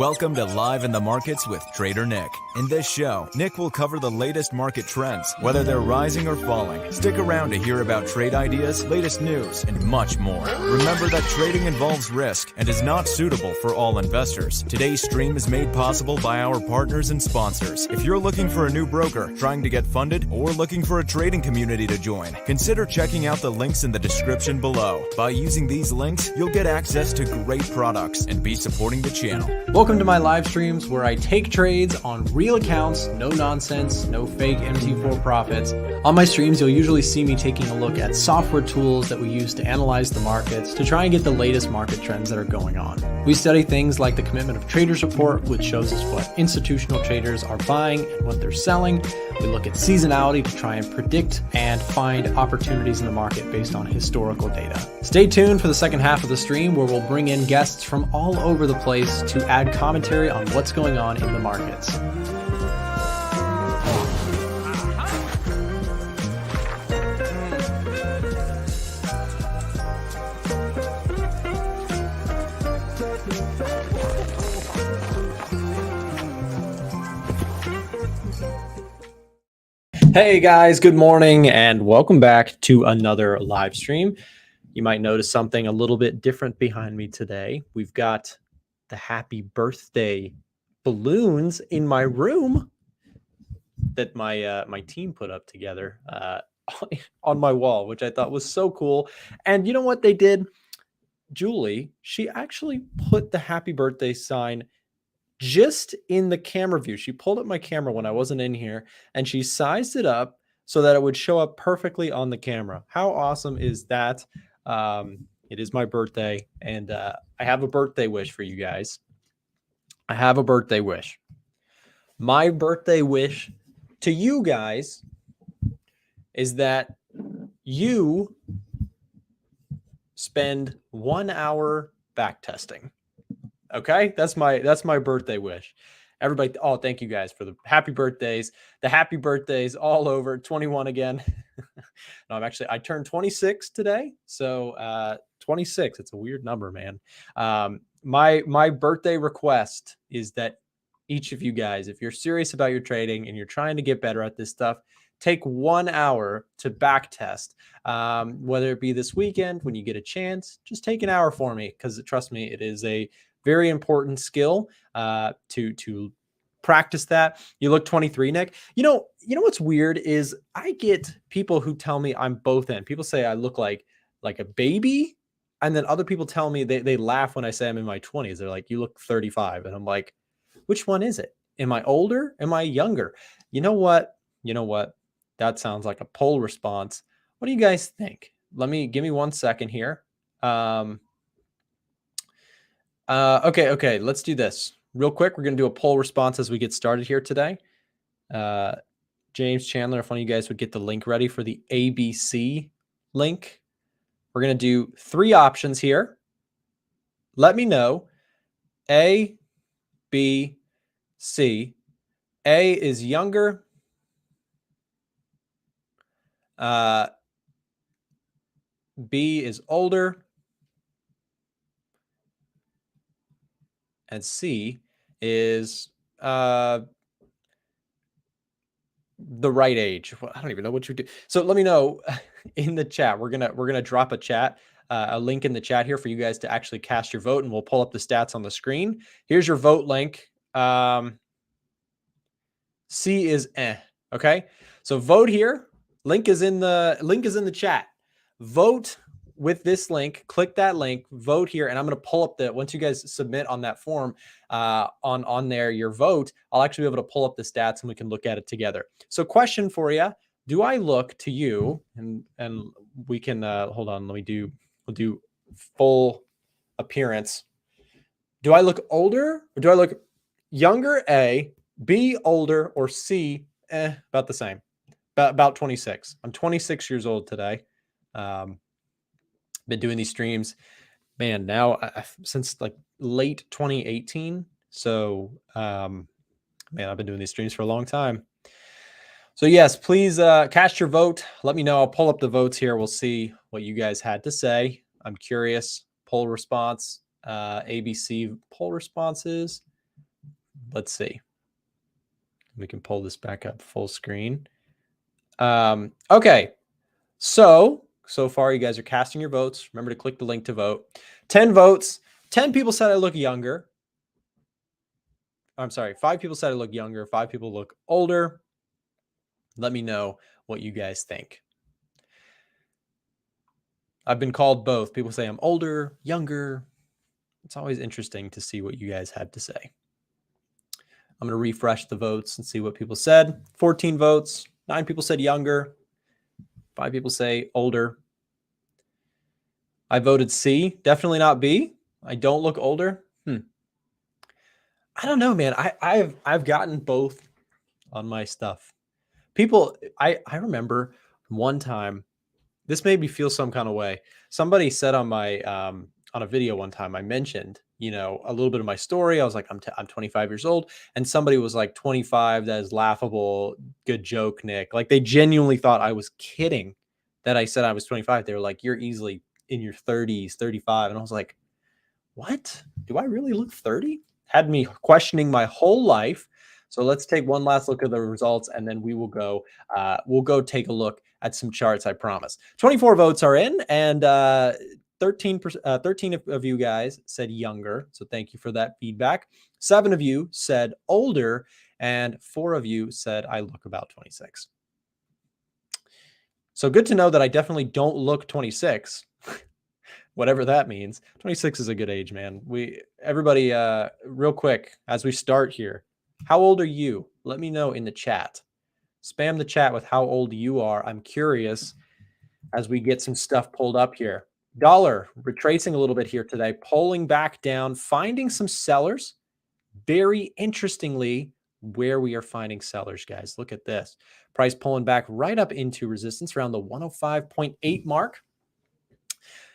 Welcome to Live in the Markets with Trader Nick. In this show, Nick will cover the latest market trends, whether they're rising or falling. Stick around to hear about trade ideas, latest news, and much more. Remember that trading involves risk and is not suitable for all investors. Today's stream is made possible by our partners and sponsors. If you're looking for a new broker, trying to get funded, or looking for a trading community to join, consider checking out the links in the description below. By using these links, you'll get access to great products and be supporting the channel. Welcome to my live streams where I take trades on real accounts, no nonsense, no fake MT4 profits. On my streams, you'll usually see me taking a look at software tools that we use to analyze the markets to try and get the latest market trends that are going on. We study things like the Commitment of Traders report, which shows us what institutional traders are buying and what they're selling. We look at seasonality to try and predict and find opportunities in the market based on historical data. Stay tuned for the second half of the stream where we'll bring in guests from all over the place to add commentary on what's going on in the markets. Hey guys, good morning and welcome back to another live stream. You might notice something a little bit different behind me today. We've got the happy birthday balloons in my room that my team put up together on my wall, which I thought was so cool. And you know what they did? Julie, she actually put the happy birthday sign just in the camera view. She pulled up my camera when I wasn't in here and she sized it up so that it would show up perfectly on the camera. How awesome is that? It is my birthday and I have a birthday wish for you guys. I have a birthday wish. My birthday wish to you guys is that you spend 1 hour back testing. Okay, that's my birthday wish. Everybody, oh, thank you guys for the happy birthdays. The happy birthdays all over. 21 again. No, I turned 26 today. So 26, it's a weird number, man. My birthday request is that each of you guys, if you're serious about your trading and you're trying to get better at this stuff, take 1 hour to back test. Whether it be this weekend when you get a chance, just take an hour for me because trust me, it is a very important skill to practice that. You look 23, Nick. You know what's weird is I get people who tell me I'm both end. People say I look like a baby, and then other people tell me they laugh when I say I'm in my 20s. They're like, you look 35, and I'm like, which one is it? Am I older? Am I younger? You know what? That sounds like a poll response. What do you guys think? Give me 1 second here. Okay. Let's do this real quick. We're going to do a poll response as we get started here today. James Chandler, if one of you guys would get the link ready for the ABC link. We're going to do 3 options here. Let me know. A, B, C. A is younger. B is older. And C is the right age. Well, I don't even know what you do. So let me know in the chat. We're gonna drop a link in the chat here for you guys to actually cast your vote, and we'll pull up the stats on the screen. Here's your vote link. C is okay. So vote here. Link is in the chat. Vote with this link, click that link, vote here, and I'm going to pull up once you guys submit on that form on there, your vote, I'll actually be able to pull up the stats and we can look at it together. So question for you, do I look to you, and we can, hold on, we'll do full appearance. Do I look older or do I look younger? A, B, older, or C, about the same, about 26. I'm 26 years old today. Been doing these streams, man, now since like late 2018. So, man, I've been doing these streams for a long time. So yes, please cast your vote. Let me know. I'll pull up the votes here. We'll see what you guys had to say. I'm curious. Poll response, ABC poll responses. Let's see. We can pull this back up full screen. Okay. So far you guys are casting your votes. Remember to click the link to vote. 10 votes. 10 people said I look younger. I'm sorry. 5 people said I look younger. 5 people look older. Let me know what you guys think. I've been called both. People say I'm older, younger. It's always interesting to see what you guys had to say. I'm going to refresh the votes and see what people said. 14 votes. 9 people said younger. 5 people say older. I voted C. Definitely not B. I don't look older. I don't know, man. I've gotten both on my stuff. People, I remember one time, this made me feel some kind of way. Somebody said on my on a video one time, I mentioned, you know, a little bit of my story. I was like, I'm 25 years old, and somebody was like, 25, that is laughable. Good joke, Nick. Like, they genuinely thought I was kidding that I said I was 25. They were like, you're easily in your 30s, 35. And I was like, what? Do I really look 30? Had me questioning my whole life. So let's take one last look at the results, and then we will go. We'll go take a look at some charts. I promise. 24 votes are in, and 13 of you guys said younger. So thank you for that feedback. 7 of you said older, and 4 of you said I look about 26. So good to know that I definitely don't look 26. Whatever that means. 26 is a good age, man. Everybody, real quick, as we start here, how old are you? Let me know in the chat. Spam the chat with how old you are. I'm curious as we get some stuff pulled up here. Dollar retracing a little bit here today, pulling back down, finding some sellers. Very interestingly, where we are finding sellers, guys. Look at this. Price pulling back right up into resistance around the 105.8 mark.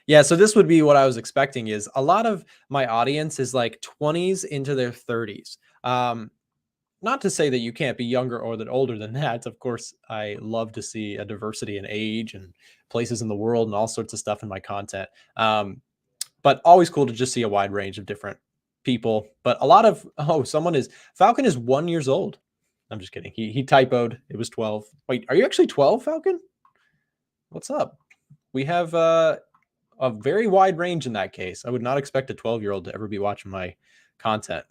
Yeah, so this would be what I was expecting. Is a lot of my audience is like 20s into their 30s. Not to say that you can't be younger or that older than that. Of course, I love to see a diversity in age and places in the world and all sorts of stuff in my content. But always cool to just see a wide range of different people. But a lot of, Falcon is 1 year old. I'm just kidding. He typoed. It was 12. Wait, are you actually 12, Falcon? What's up? We have a very wide range in that case. I would not expect a 12-year-old to ever be watching my content.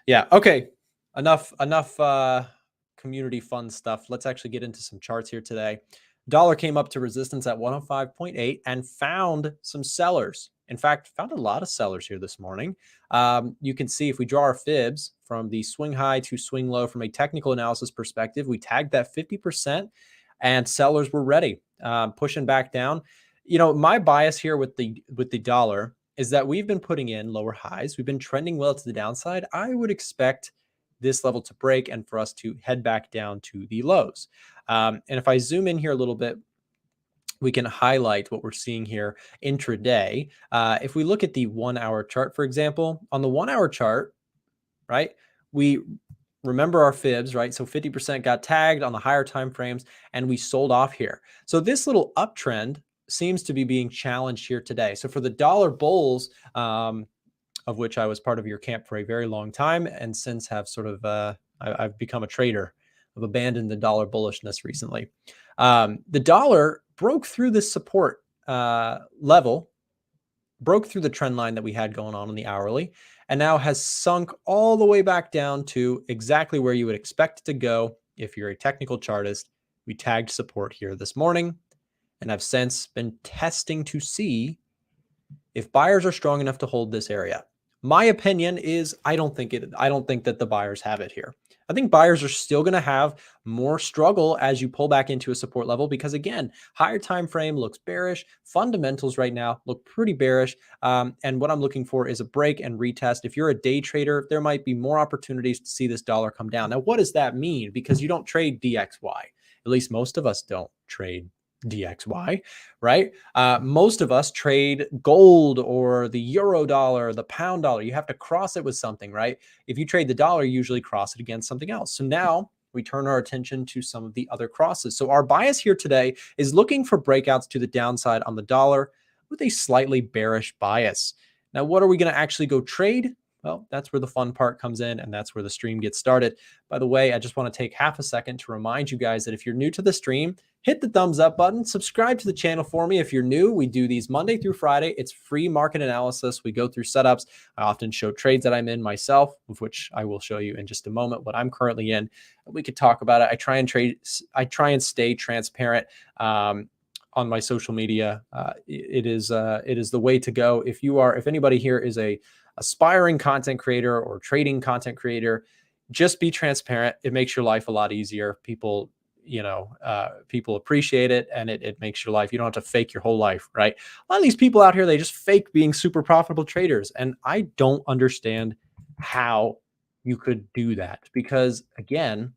Yeah. Okay. Enough community fun stuff. Let's actually get into some charts here today. Dollar came up to resistance at 105.8 and found some sellers. In fact, found a lot of sellers here this morning. You can see if we draw our fibs from the swing high to swing low from a technical analysis perspective, we tagged that 50% and sellers were ready, pushing back down. You know, my bias here with the dollar is that we've been putting in lower highs. We've been trending well to the downside. I would expect this level to break and for us to head back down to the lows. And if I zoom in here a little bit, we can highlight what we're seeing here intraday. If we look at the 1 hour chart, for example, on the 1 hour chart, right, we remember our fibs, right? So 50% got tagged on the higher time frames and we sold off here. So this little uptrend seems to be being challenged here today. So for the dollar bulls, of which I was part of your camp for a very long time, and since have sort of, I've become a trader. I've abandoned the dollar bullishness recently. The dollar broke through this support level, broke through the trend line that we had going on in the hourly, and now has sunk all the way back down to exactly where you would expect it to go if you're a technical chartist. We tagged support here this morning, and I've since been testing to see if buyers are strong enough to hold this area. My opinion is I don't think that the buyers have it here. I think buyers are still going to have more struggle as you pull back into a support level because, again, higher time frame looks bearish. Fundamentals right now look pretty bearish. And what I'm looking for is a break and retest. If you're a day trader, there might be more opportunities to see this dollar come down. Now, what does that mean? Because you don't trade DXY. At least most of us don't trade DXY, right? Most of us trade gold or the euro dollar, the pound dollar. You have to cross it with something, right? If you trade the dollar, you usually cross it against something else. So now we turn our attention to some of the other crosses. So our bias here today is looking for breakouts to the downside on the dollar with a slightly bearish bias. Now, what are we going to actually go trade? Well, that's where the fun part comes in, and that's where the stream gets started. By the way, I just want to take half a second to remind you guys that if you're new to the stream, hit the thumbs up button, subscribe to the channel for me. If you're new, we do these Monday through Friday. It's free market analysis. We go through setups. I often show trades that I'm in myself, of which I will show you in just a moment what I'm currently in. We could talk about it. I try and stay transparent on my social media. It is the way to go. If anybody here is a aspiring content creator or trading content creator, just be transparent. It makes your life a lot easier. People appreciate it, and it makes your life, you don't have to fake your whole life, right? A lot of these people out here, they just fake being super profitable traders. And I don't understand how you could do that, because again,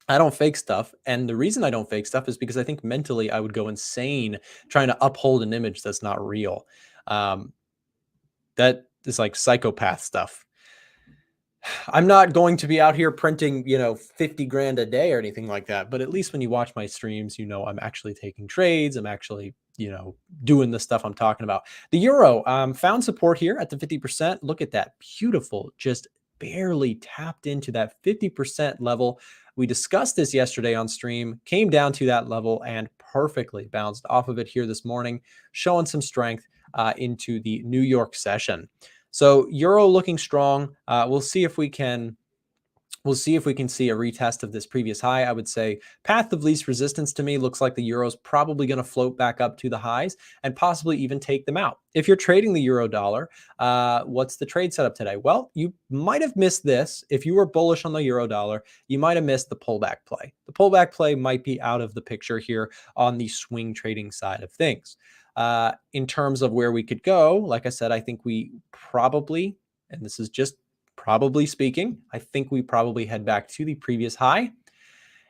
I don't fake stuff. And the reason I don't fake stuff is because I think mentally I would go insane trying to uphold an image that's not real. That is like psychopath stuff. I'm not going to be out here printing, 50 grand a day or anything like that. But at least when you watch my streams, I'm actually taking trades. I'm actually, doing the stuff I'm talking about. The euro found support here at the 50%. Look at that. Beautiful. Just barely tapped into that 50% level. We discussed this yesterday on stream, came down to that level and perfectly bounced off of it here this morning, showing some strength into the New York session. So euro looking strong. We'll see if we can see a retest of this previous high. I would say path of least resistance to me looks like the euro's probably going to float back up to the highs and possibly even take them out. If you're trading the euro dollar, what's the trade setup today? Well, you might have missed this. If you were bullish on the euro dollar, you might have missed the pullback play. The pullback play might be out of the picture here on the swing trading side of things. In terms of where we could go, like I said, I think we probably, and this is just probably speaking, I think we probably head back to the previous high.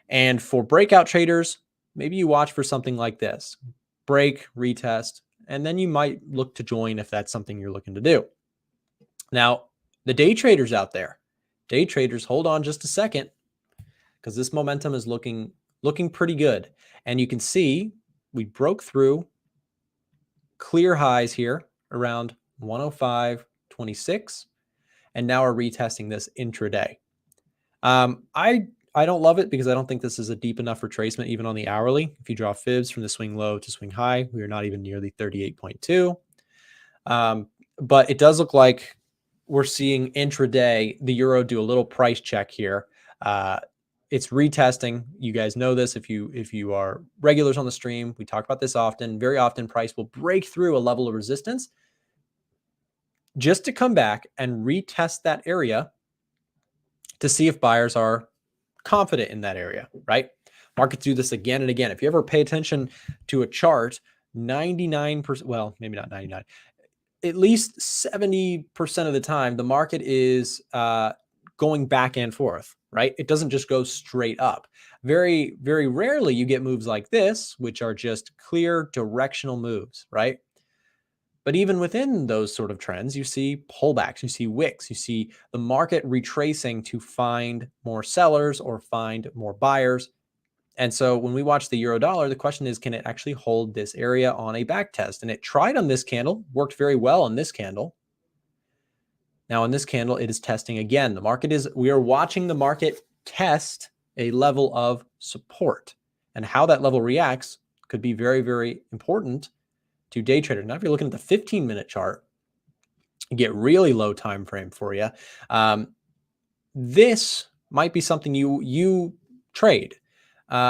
And for breakout traders, maybe you watch for something like this, break, retest, and then you might look to join if that's something you're looking to do. Now, the day traders out there, hold on just a second, because this momentum is looking pretty good. And you can see we broke through clear highs here around 105.26, and now we're retesting this intraday. I don't love it because I don't think this is a deep enough retracement even on the hourly. If you draw fibs from the swing low to swing high, we are not even near the 38.2. But it does look like we're seeing intraday the euro do a little price check here. It's retesting. You guys know this. If you are regulars on the stream, we talk about this often. Very often price will break through a level of resistance just to come back and retest that area to see if buyers are confident in that area, right? Markets do this again and again. If you ever pay attention to a chart, 99%, well, maybe not 99, at least 70% of the time, the market is going back and forth, right? It doesn't just go straight up. Very, very rarely you get moves like this, which are just clear directional moves, right? But even within those sort of trends, you see pullbacks, you see wicks, you see the market retracing to find more sellers or find more buyers. And so when we watch the euro dollar, the question is, can it actually hold this area on a back test? And it tried on this candle, worked very well on this candle. Now in this candle, it is testing again. We are watching the market test a level of support, and how that level reacts could be very, very important to day traders. Now, if you're looking at the 15-minute chart, you get really low time frame for you. This might be something you trade.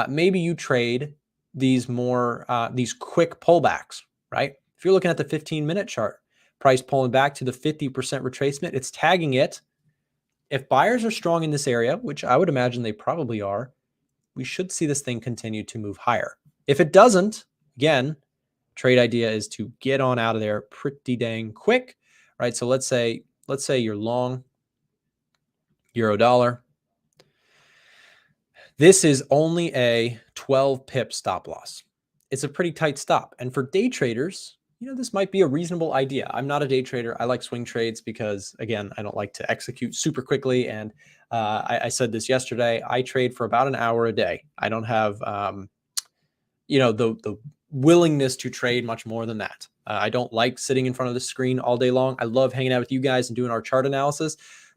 Maybe you trade these quick pullbacks, right? If you're looking at the 15-minute chart, price pulling back to the 50% retracement, it's tagging it. If buyers are strong in this area, which I would imagine they probably are, we should see this thing continue to move higher. If it doesn't, again, trade idea is to get on out of there pretty dang quick, right? So let's say you're long euro dollar. This is only a 12 pip stop loss. It's a pretty tight stop. And for day traders, this might be a reasonable idea. I'm not a day trader. I like swing trades because, again, I don't like to execute super quickly. And I said this yesterday, I trade for about an hour a day. I don't have, the willingness to trade much more than that. I don't like sitting in front of the screen all day long. I love hanging out with you guys and doing our chart analysis,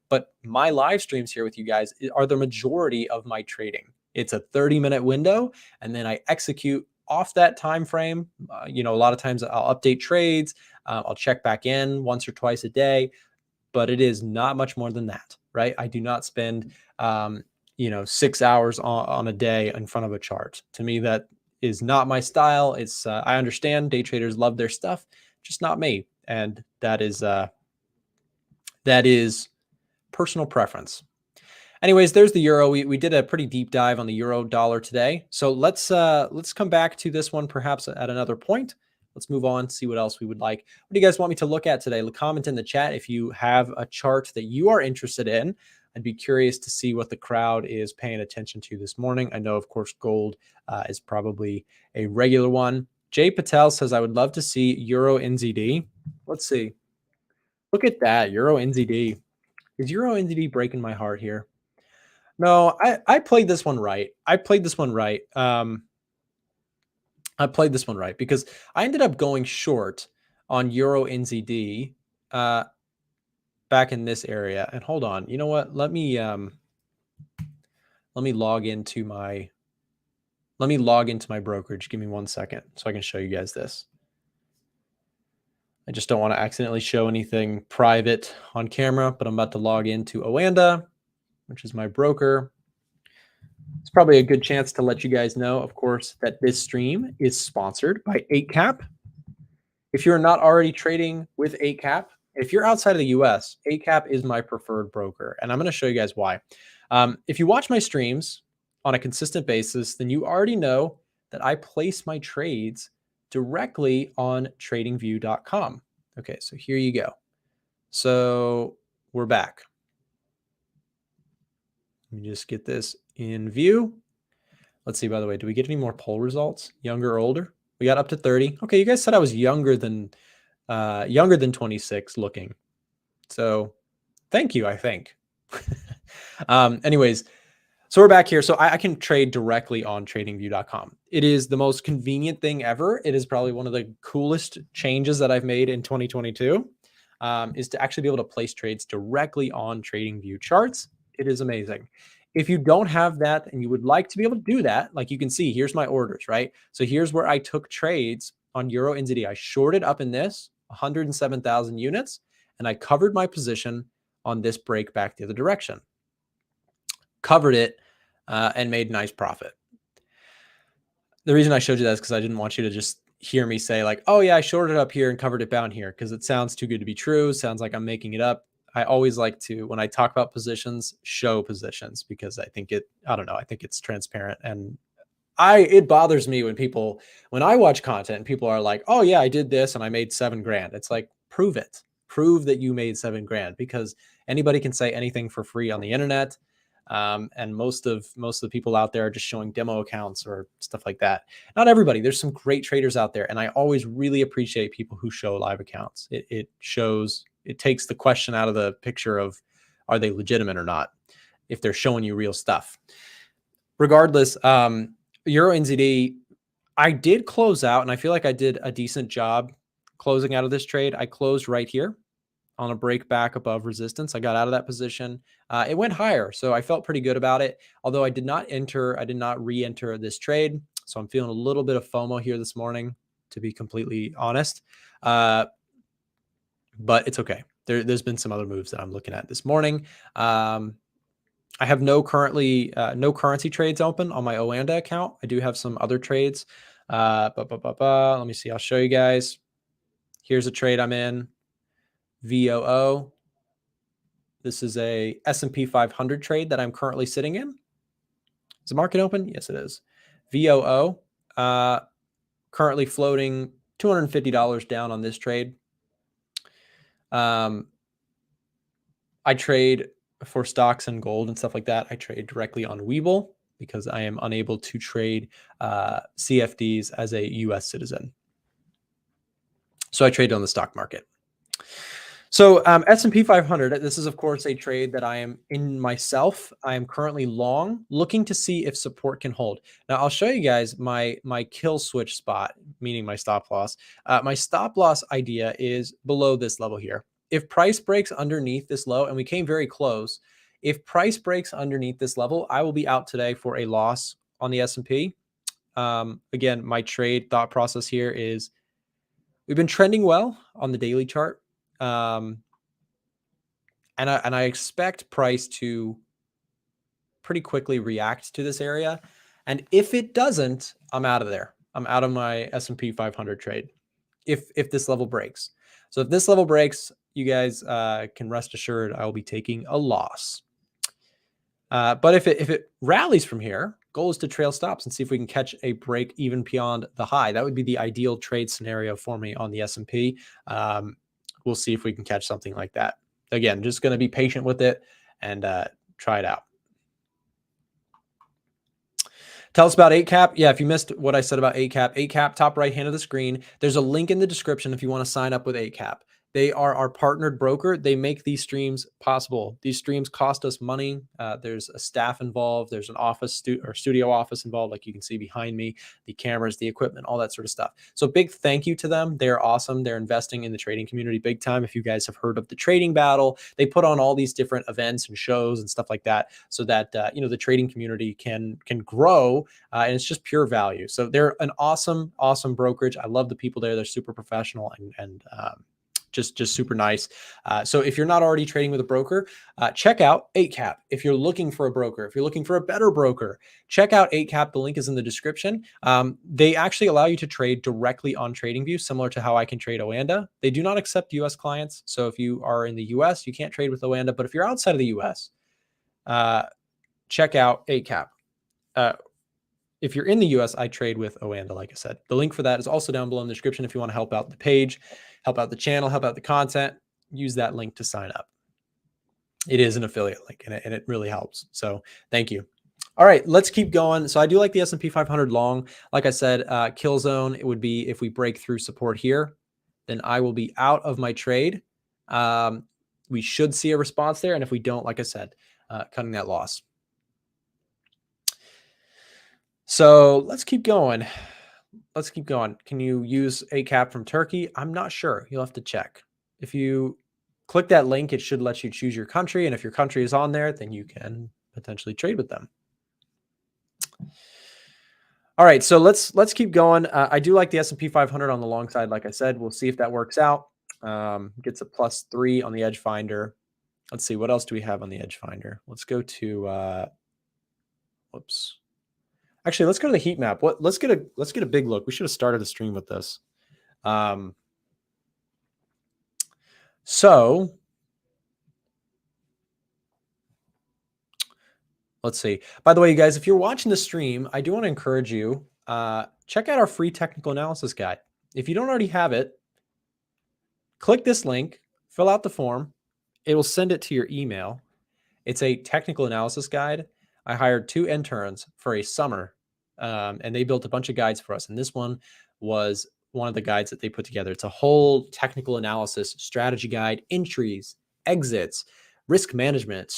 but my live streams here with you guys are the majority of my trading. It's a 30-minute window, and then I execute off that time frame. A lot of times I'll update trades. I'll check back in once or twice a day, but it is not much more than that, right? I do not spend 6 hours on a day in front of a chart. To me, that is not my style. It's I understand day traders love their stuff, just not me, and that is personal preference. Anyways, there's the euro. We did a pretty deep dive on the euro dollar today. So let's come back to this one perhaps at another point. Let's move on, see what else we would like. What do you guys want me to look at today? Comment in the chat if you have a chart that you are interested in. I'd be curious to see what the crowd is paying attention to this morning. I know, of course, gold is probably a regular one. Jay Patel says, I would love to see Euro NZD. Let's see. Look at that, Euro NZD. Is Euro NZD breaking my heart here? No, I played this one right. I played this one right because I ended up going short on Euro NZD back in this area. And hold on, you know what? Let me log into my brokerage. Give me 1 second so I can show you guys this. I just don't want to accidentally show anything private on camera, but I'm about to log into Oanda, which is my broker. It's probably a good chance to let you guys know, of course, that this stream is sponsored by 8cap. If you're not already trading with 8cap, if you're outside of the US, 8cap is my preferred broker, and I'm going to show you guys why. If you watch my streams on a consistent basis, then you already know that I place my trades directly on tradingview.com. Okay, so here you go. So we're back. Let me just get this in view. Let's see, by the way, do we get any more poll results? Younger or older? We got up to 30. Okay, you guys said I was younger than 26 looking. So thank you, I think. Anyways, so we're back here. So I can trade directly on tradingview.com. It is the most convenient thing ever. It is probably one of the coolest changes that I've made in 2022, is to actually be able to place trades directly on TradingView charts. It is amazing. If you don't have that and you would like to be able to do that, like you can see, here's my orders, right? So here's where I took trades on Euro NZD. I shorted up in this 107,000 units, and I covered my position on this break back the other direction. Covered it and made nice profit. The reason I showed you that is because I didn't want you to just hear me say like, oh yeah, I shorted up here and covered it down here, because it sounds too good to be true. It sounds like I'm making it up. I always like to, when I talk about positions, show positions, because I think I think it's transparent. And it bothers me when I watch content and people are like, oh yeah, I did this and I made $7 grand. It's like, prove it. Prove that you made $7 grand, because anybody can say anything for free on the internet. And most of the people out there are just showing demo accounts or stuff like that. Not everybody. There's some great traders out there, and I always really appreciate people who show live accounts. It takes the question out of the picture of, are they legitimate or not, if they're showing you real stuff. Regardless, Euro NZD, I did close out, and I feel like I did a decent job closing out of this trade. I closed right here on a break back above resistance. I got out of that position. It went higher, so I felt pretty good about it. Although I did not re-enter this trade, so I'm feeling a little bit of FOMO here this morning, to be completely honest. But it's okay. There's been some other moves that I'm looking at this morning. I have no currency trades open on my Oanda account. I do have some other trades. Let me see. I'll show you guys. Here's a trade I'm in. VOO. This is a S&P 500 trade that I'm currently sitting in. Is the market open? Yes, it is. VOO. Currently floating $250 down on this trade. I trade for stocks and gold and stuff like that. I trade directly on Webull because I am unable to trade CFDs as a US citizen. So I trade on the stock market. So S&P 500, this is, of course, a trade that I am in myself. I am currently long, looking to see if support can hold. Now, I'll show you guys my kill switch spot, meaning my stop loss. My stop loss idea is below this level here. If price breaks underneath this low, and we came very close, if price breaks underneath this level, I will be out today for a loss on the S&P. Again, my trade thought process here is we've been trending well on the daily chart. And I expect price to pretty quickly react to this area. And if it doesn't, I'm out of there. I'm out of my S&P 500 trade if this level breaks. So if this level breaks, you guys can rest assured I will be taking a loss. But if it rallies from here, goal is to trail stops and see if we can catch a break even beyond the high. That would be the ideal trade scenario for me on the S&P. We'll see if we can catch something like that. Again, just going to be patient with it and try it out. Tell us about 8cap. Yeah, if you missed what I said about 8cap, top right hand of the screen, there's a link in the description if you want to sign up with 8cap. They are our partnered broker. They make these streams possible. These streams cost us money. There's a staff involved. There's an office studio office involved, like you can see behind me, the cameras, the equipment, all that sort of stuff. So big thank you to them. They're awesome. They're investing in the trading community big time. If you guys have heard of the trading battle, they put on all these different events and shows and stuff like that so that the trading community can grow, and it's just pure value. So they're an awesome brokerage. I love the people there. They're super professional and just super nice. So if you're not already trading with a broker, check out 8cap. If you're looking for a broker, if you're looking for a better broker, check out 8cap. The link is in the description. They actually allow you to trade directly on TradingView, similar to how I can trade Oanda. They do not accept US clients. So if you are in the US, you can't trade with Oanda. But if you're outside of the US, check out 8cap. If you're in the US, I trade with Oanda, like I said. The link for that is also down below in the description if you want to help out the page, help out the channel, help out the content. Use that link to sign up. It is an affiliate link, and it really helps. So thank you. All right, let's keep going. So I do like the S&P 500 long. Like I said, kill zone, it would be if we break through support here, then I will be out of my trade. We should see a response there. And if we don't, like I said, cutting that loss. So let's keep going. Let's keep going. Can you use 8cap from Turkey? I'm not sure. You'll have to check. If you click that link, it should let you choose your country. And if your country is on there, then you can potentially trade with them. All right, so let's keep going. I do like the S&P 500 on the long side. Like I said, we'll see if that works out. Gets a +3 on the Edge Finder. Let's see, what else do we have on the Edge Finder? Let's go to, whoops. Actually, let's go to the heat map. Let's get a big look. We should have started a stream with this. So let's see. By the way, you guys, if you're watching the stream, I do want to encourage you, check out our free technical analysis guide. If you don't already have it, click this link, fill out the form. It will send it to your email. It's a technical analysis guide. I hired 2 interns for a summer, and they built a bunch of guides for us. And this one was one of the guides that they put together. It's a whole technical analysis strategy guide, entries, exits, risk management,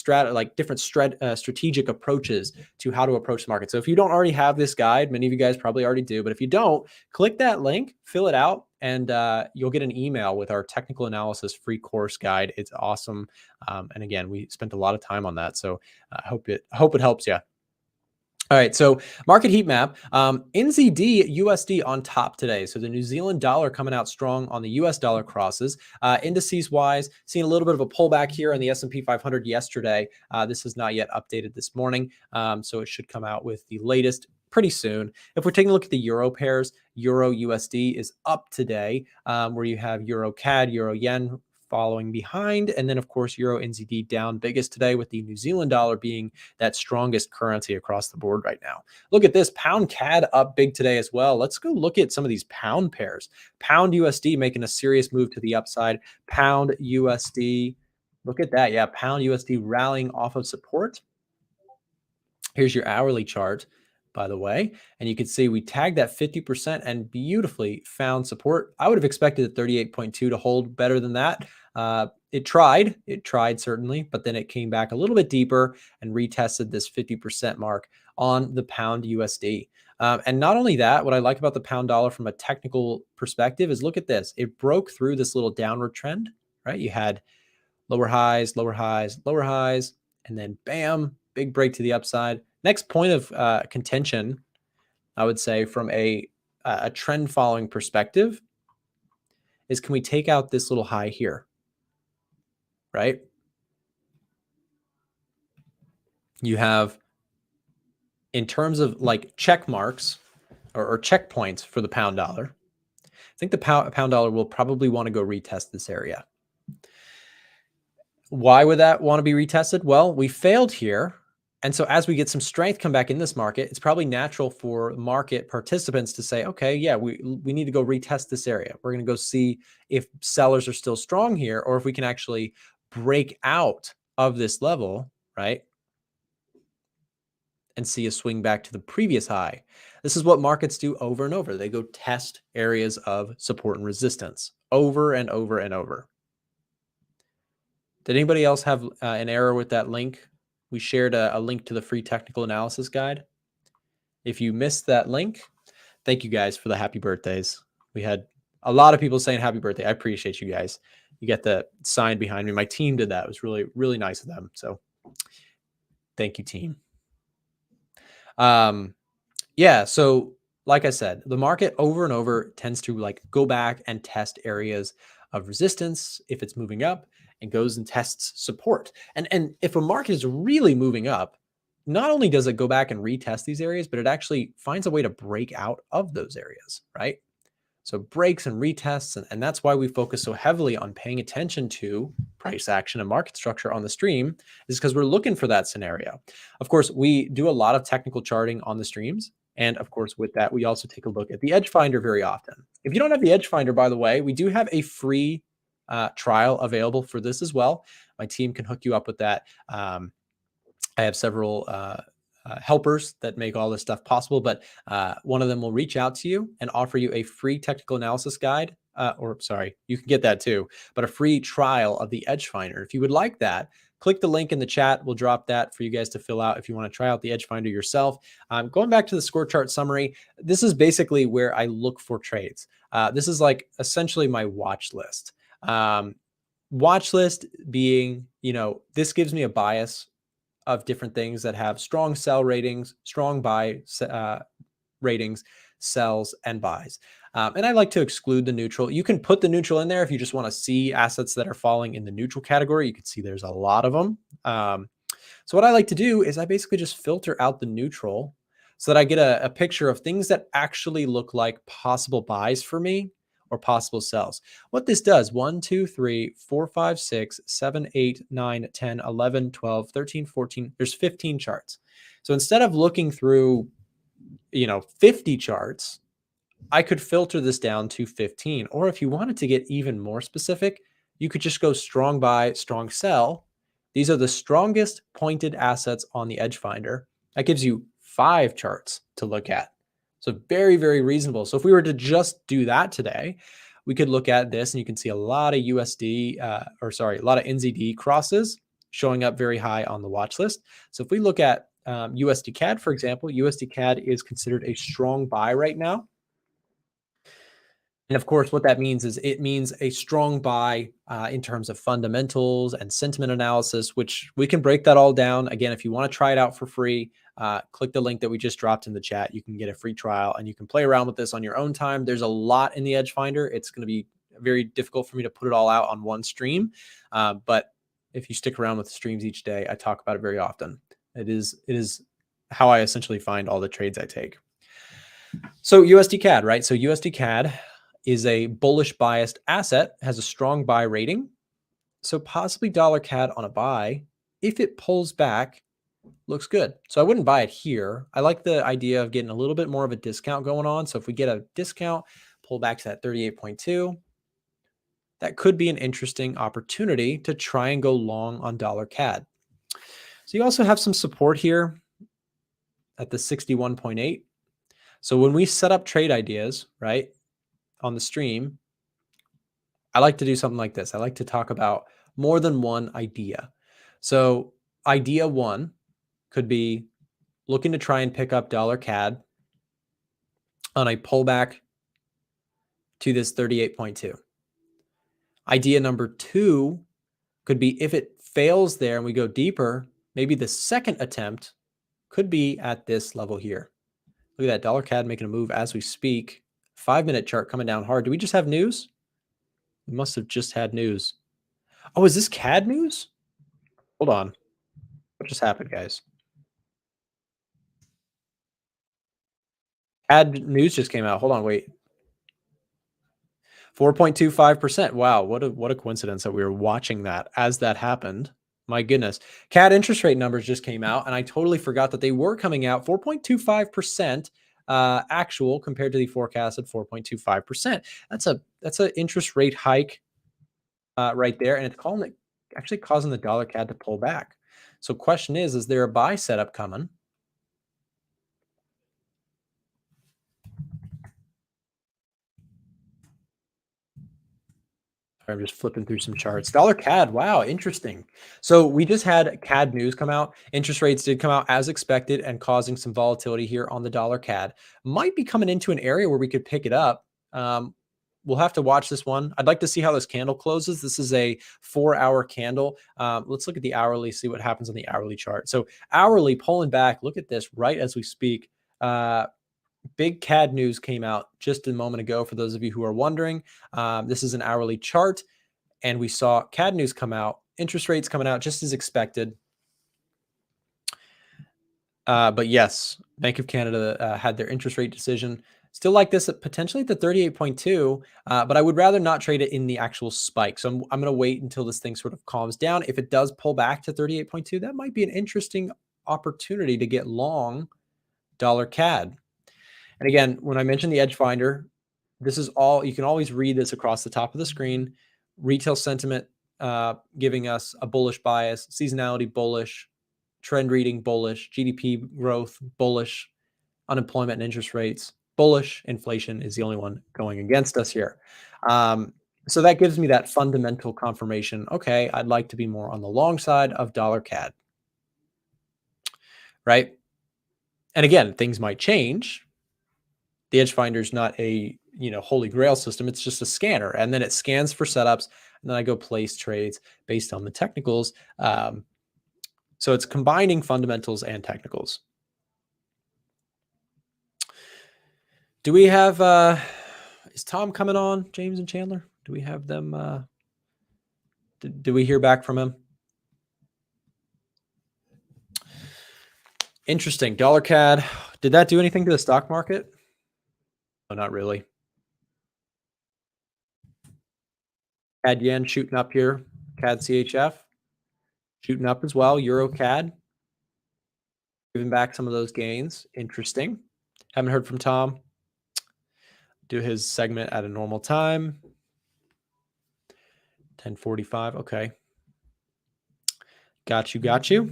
different strategic approaches to how to approach the market. So if you don't already have this guide, many of you guys probably already do, but if you don't, click that link, fill it out, and you'll get an email with our technical analysis free course guide. It's awesome. And again, we spent a lot of time on that. So I hope it helps you. All right, so market heat map, NZDUSD on top today. So the New Zealand dollar coming out strong on the US dollar crosses. Indices wise, seeing a little bit of a pullback here on the S&P 500 yesterday. This is not yet updated this morning, so it should come out with the latest pretty soon. If we're taking a look at the Euro pairs, Euro USD is up today, where you have Euro CAD, Euro Yen following behind. And then, of course, Euro NZD down biggest today, with the New Zealand dollar being that strongest currency across the board right now. Look at this, pound CAD up big today as well. Let's go look at some of these pound pairs. Pound USD making a serious move to the upside. Pound USD, look at that. Yeah, pound USD rallying off of support. Here's your hourly chart, by the way, and you can see we tagged that 50% and beautifully found support. I would have expected the 38.2 to hold better than that. It tried certainly, but then it came back a little bit deeper and retested this 50% mark on the pound USD. And not only that, what I like about the pound dollar from a technical perspective is look at this. It broke through this little downward trend, right? You had lower highs, lower highs, lower highs, and then bam, big break to the upside. Next point of contention, I would say from a trend following perspective is, can we take out this little high here, right? You have, in terms of like check marks or checkpoints for the pound dollar, I think the pound dollar will probably want to go retest this area. Why would that want to be retested? Well, we failed here. And so as we get some strength come back in this market, it's probably natural for market participants to say, okay, yeah, we need to go retest this area. We're going to go see if sellers are still strong here, or if we can actually break out of this level, right? And see a swing back to the previous high. This is what markets do over and over. They go test areas of support and resistance over and over and over. Did anybody else have an error with that link? We shared a link to the free technical analysis guide. If you missed that link, thank you guys for the happy birthdays. We had a lot of people saying happy birthday. I appreciate you guys. You get the sign behind me. My team did that. It was really, really nice of them. So thank you, team. Yeah, so like I said, the market over and over tends to like go back and test areas of resistance if it's moving up, and goes and tests support. And if a market is really moving up, not only does it go back and retest these areas, but it actually finds a way to break out of those areas, right? So breaks and retests, and that's why we focus so heavily on paying attention to price action and market structure on the stream, is because we're looking for that scenario. Of course, we do a lot of technical charting on the streams. And of course, with that, we also take a look at the Edge Finder very often. If you don't have the Edge Finder, by the way, we do have a free trial available for this as well. My team can hook you up with that. I have several helpers that make all this stuff possible, but one of them will reach out to you and offer you a free technical analysis guide, or sorry, you can get that too, but a free trial of the Edge Finder. If you would like that, click the link in the chat. We'll drop that for you guys to fill out if you want to try out the Edge Finder yourself. Going back to the score chart summary, this is basically where I look for trades. This is like essentially my watch list. Watch list being, this gives me a bias of different things that have strong sell ratings, strong buy ratings, sells, and buys. And I like to exclude the neutral. You can put the neutral in there if you just want to see assets that are falling in the neutral category. You can see there's a lot of them. So what I like to do is I basically just filter out the neutral so that I get a picture of things that actually look like possible buys for me or possible sells. What this does, 1, 2, 3, 4, 5, 6, 7, 8, 9, 10, 11, 12, 13, 14, there's 15 charts. So instead of looking through, 50 charts, I could filter this down to 15. Or if you wanted to get even more specific, you could just go strong buy, strong sell. These are the strongest pointed assets on the Edge Finder. That gives you 5 charts to look at. So very, very reasonable. So if we were to just do that today, we could look at this and you can see a lot of a lot of NZD crosses showing up very high on the watch list. So if we look at USD CAD, for example, USD CAD is considered a strong buy right now. And of course, what that means is it means a strong buy in terms of fundamentals and sentiment analysis, which we can break that all down. Again, if you want to try it out for free, click the link that we just dropped in the chat. You can get a free trial and you can play around with this on your own time. There's a lot in the Edge Finder. It's going to be very difficult for me to put it all out on one stream. But if you stick around with the streams each day, I talk about it very often. It is how I essentially find all the trades I take. So USD CAD, right? So USD CAD is a bullish biased asset, has a strong buy rating. So possibly dollar CAD on a buy, if it pulls back, looks good. So I wouldn't buy it here. I like the idea of getting a little bit more of a discount going on. So if we get a discount, pull back to that 38.2, that could be an interesting opportunity to try and go long on dollar CAD. So you also have some support here at the 61.8. So when we set up trade ideas, right, on the stream, I like to do something like this. I like to talk about more than one idea. So idea one could be looking to try and pick up dollar CAD on a pullback to this 38.2. Idea number two could be if it fails there and we go deeper, maybe the second attempt could be at this level here. Look at that dollar CAD making a move as we speak. 5-minute chart coming down hard. Do we just have news? We must have just had news. Oh, is this CAD news? Hold on. What just happened, guys? CAD news just came out. Hold on, wait. 4.25%. Wow, what a coincidence that we were watching that as that happened. My goodness. CAD interest rate numbers just came out, and I totally forgot that they were coming out 4.25% actual compared to the forecasted 4.25%. That's an interest rate hike right there, and it's actually causing the dollar CAD to pull back. So question is there a buy setup coming? I'm just flipping through some charts. Dollar CAD, wow, interesting. So we just had CAD news come out. Interest rates did come out as expected and causing some volatility here on the dollar CAD. Might be coming into an area where we could pick it up. We'll have to watch this one. I'd like to see how this candle closes. This is a 4-hour candle. Let's look at the hourly, see what happens on the hourly chart. So hourly pulling back. Look at this right as we speak. Big CAD news came out just a moment ago. For those of you who are wondering, this is an hourly chart, and we saw CAD news come out, interest rates coming out just as expected. But yes, Bank of Canada had their interest rate decision. Still like this at potentially at the 38.2, but I would rather not trade it in the actual spike. So I'm going to wait until this thing sort of calms down. If it does pull back to 38.2, that might be an interesting opportunity to get long dollar CAD. And again, when I mentioned the Edge Finder, this is all, you can always read this across the top of the screen. Retail sentiment giving us a bullish bias, seasonality bullish, trend reading bullish, GDP growth bullish, unemployment and interest rates bullish, inflation is the only one going against us here. So that gives me that fundamental confirmation. Okay, I'd like to be more on the long side of dollar CAD, right? And again, things might change. The Edge Finder is not a holy grail system. It's just a scanner, and then it scans for setups, and then I go place trades based on the technicals. So it's combining fundamentals and technicals. Do we have? Is Tom coming on? James and Chandler? Do we have them? Did we hear back from him? Interesting. Dollar CAD. Did that do anything to the stock market? Oh, not really. CAD yen shooting up here. CAD CHF shooting up as well. Euro CAD giving back some of those gains. Interesting. Haven't heard from Tom. Do his segment at a normal time. 10:45. Okay. Got you.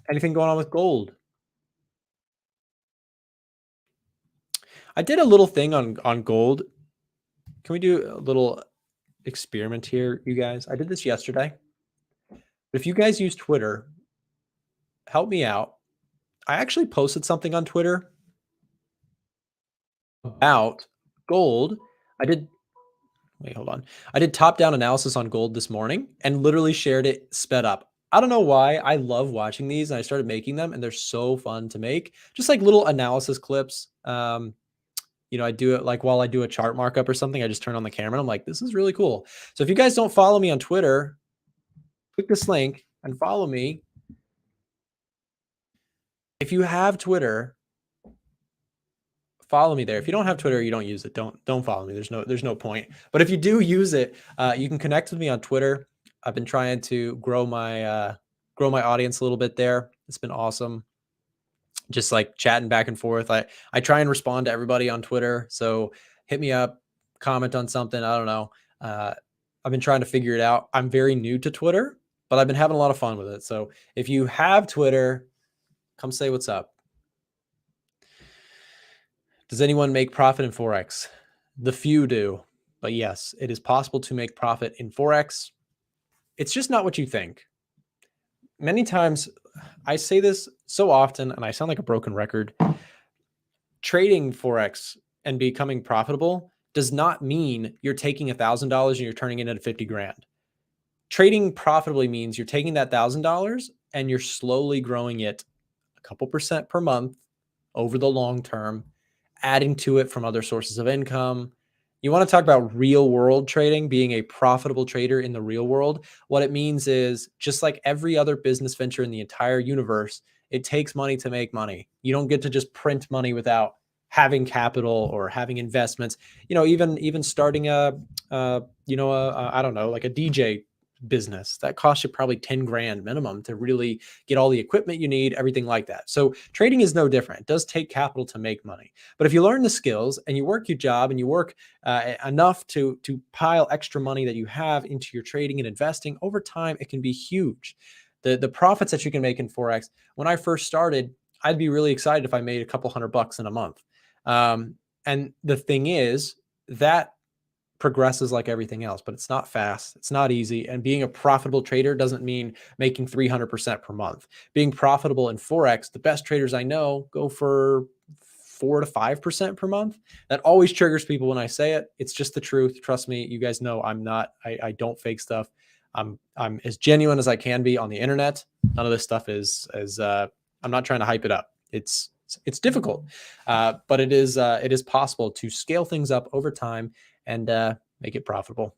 Anything going on with gold? I did a little thing on gold. Can we do a little experiment here, you guys? I did this yesterday. But if you guys use Twitter, help me out. I actually posted something on Twitter about gold. Hold on. I did top-down analysis on gold this morning and literally shared it sped up. I don't know why. I love watching these, and I started making them, and they're so fun to make. Just like little analysis clips. I do it like while I do a chart markup or something. I just turn on the camera and I'm like, this is really cool. So if you guys don't follow me on Twitter, click this link and follow me. If you have Twitter, follow me there. If you don't have Twitter, you don't use it. Don't follow me. There's no point. But if you do use it, you can connect with me on Twitter. I've been trying to grow my audience a little bit there. It's been awesome. Just like chatting back and forth. I try and respond to everybody on Twitter. So hit me up, comment on something. I don't know. I've been trying to figure it out. I'm very new to Twitter, but I've been having a lot of fun with it. So if you have Twitter, come say what's up. Does anyone make profit in Forex? The few do. But yes, it is possible to make profit in Forex. It's just not what you think. Many times, I say this so often, and I sound like a broken record. Trading Forex and becoming profitable does not mean you're taking $1,000 and you're turning it into 50 grand. Trading profitably means you're taking that $1,000 and you're slowly growing it a couple percent per month over the long term, adding to it from other sources of income. You want to talk about real world trading, being a profitable trader in the real world. What it means is, just like every other business venture in the entire universe, it takes money to make money. You don't get to just print money without having capital or having investments. Even starting I don't know, like a DJ business that costs you probably 10 grand minimum to really get all the equipment you need, everything like that. So trading is no different. It does take capital to make money. But if you learn the skills and you work your job and you work enough to pile extra money that you have into your trading and investing, over time, it can be huge. The profits that you can make in Forex. When I first started, I'd be really excited if I made a couple $100 in a month. And the thing is that progresses like everything else, but it's not fast. It's not easy. And being a profitable trader doesn't mean making 300% per month. Being profitable in Forex, the best traders I know go for 4 to 5% per month. That always triggers people when I say it. It's just the truth. Trust me. You guys know I don't fake stuff. I'm as genuine as I can be on the internet. None of this stuff is I'm not trying to hype it up. It's difficult, but it is possible to scale things up over time and make it profitable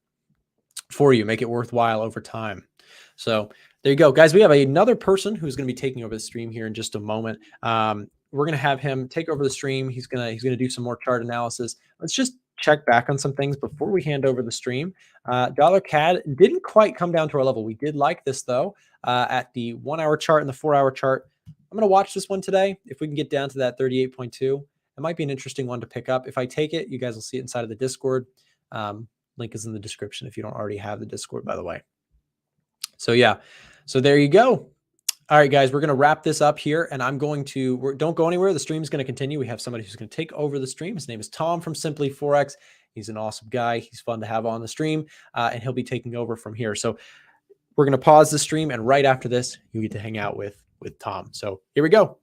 for you, make it worthwhile over time. So there you go, guys. We have another person who's going to be taking over the stream here in just a moment. We're going to have him take over the stream. He's going to do some more chart analysis. Let's just check back on some things before we hand over the stream. Dollar CAD didn't quite come down to our level. We did like this though, at the 1 hour chart and the 4 hour chart. I'm going to watch this one today. If we can get down to that 38.2, it might be an interesting one to pick up. If I take it, you guys will see it inside of the Discord. Link is in the description if you don't already have the Discord, by the way. So yeah, so there you go. All right, guys, we're going to wrap this up here, and I'm going to, don't go anywhere. The stream is going to continue. We have somebody who's going to take over the stream. His name is Tom from Simply Forex. He's an awesome guy. He's fun to have on the stream, and he'll be taking over from here. So we're going to pause the stream, and right after this, you get to hang out with Tom. So here we go.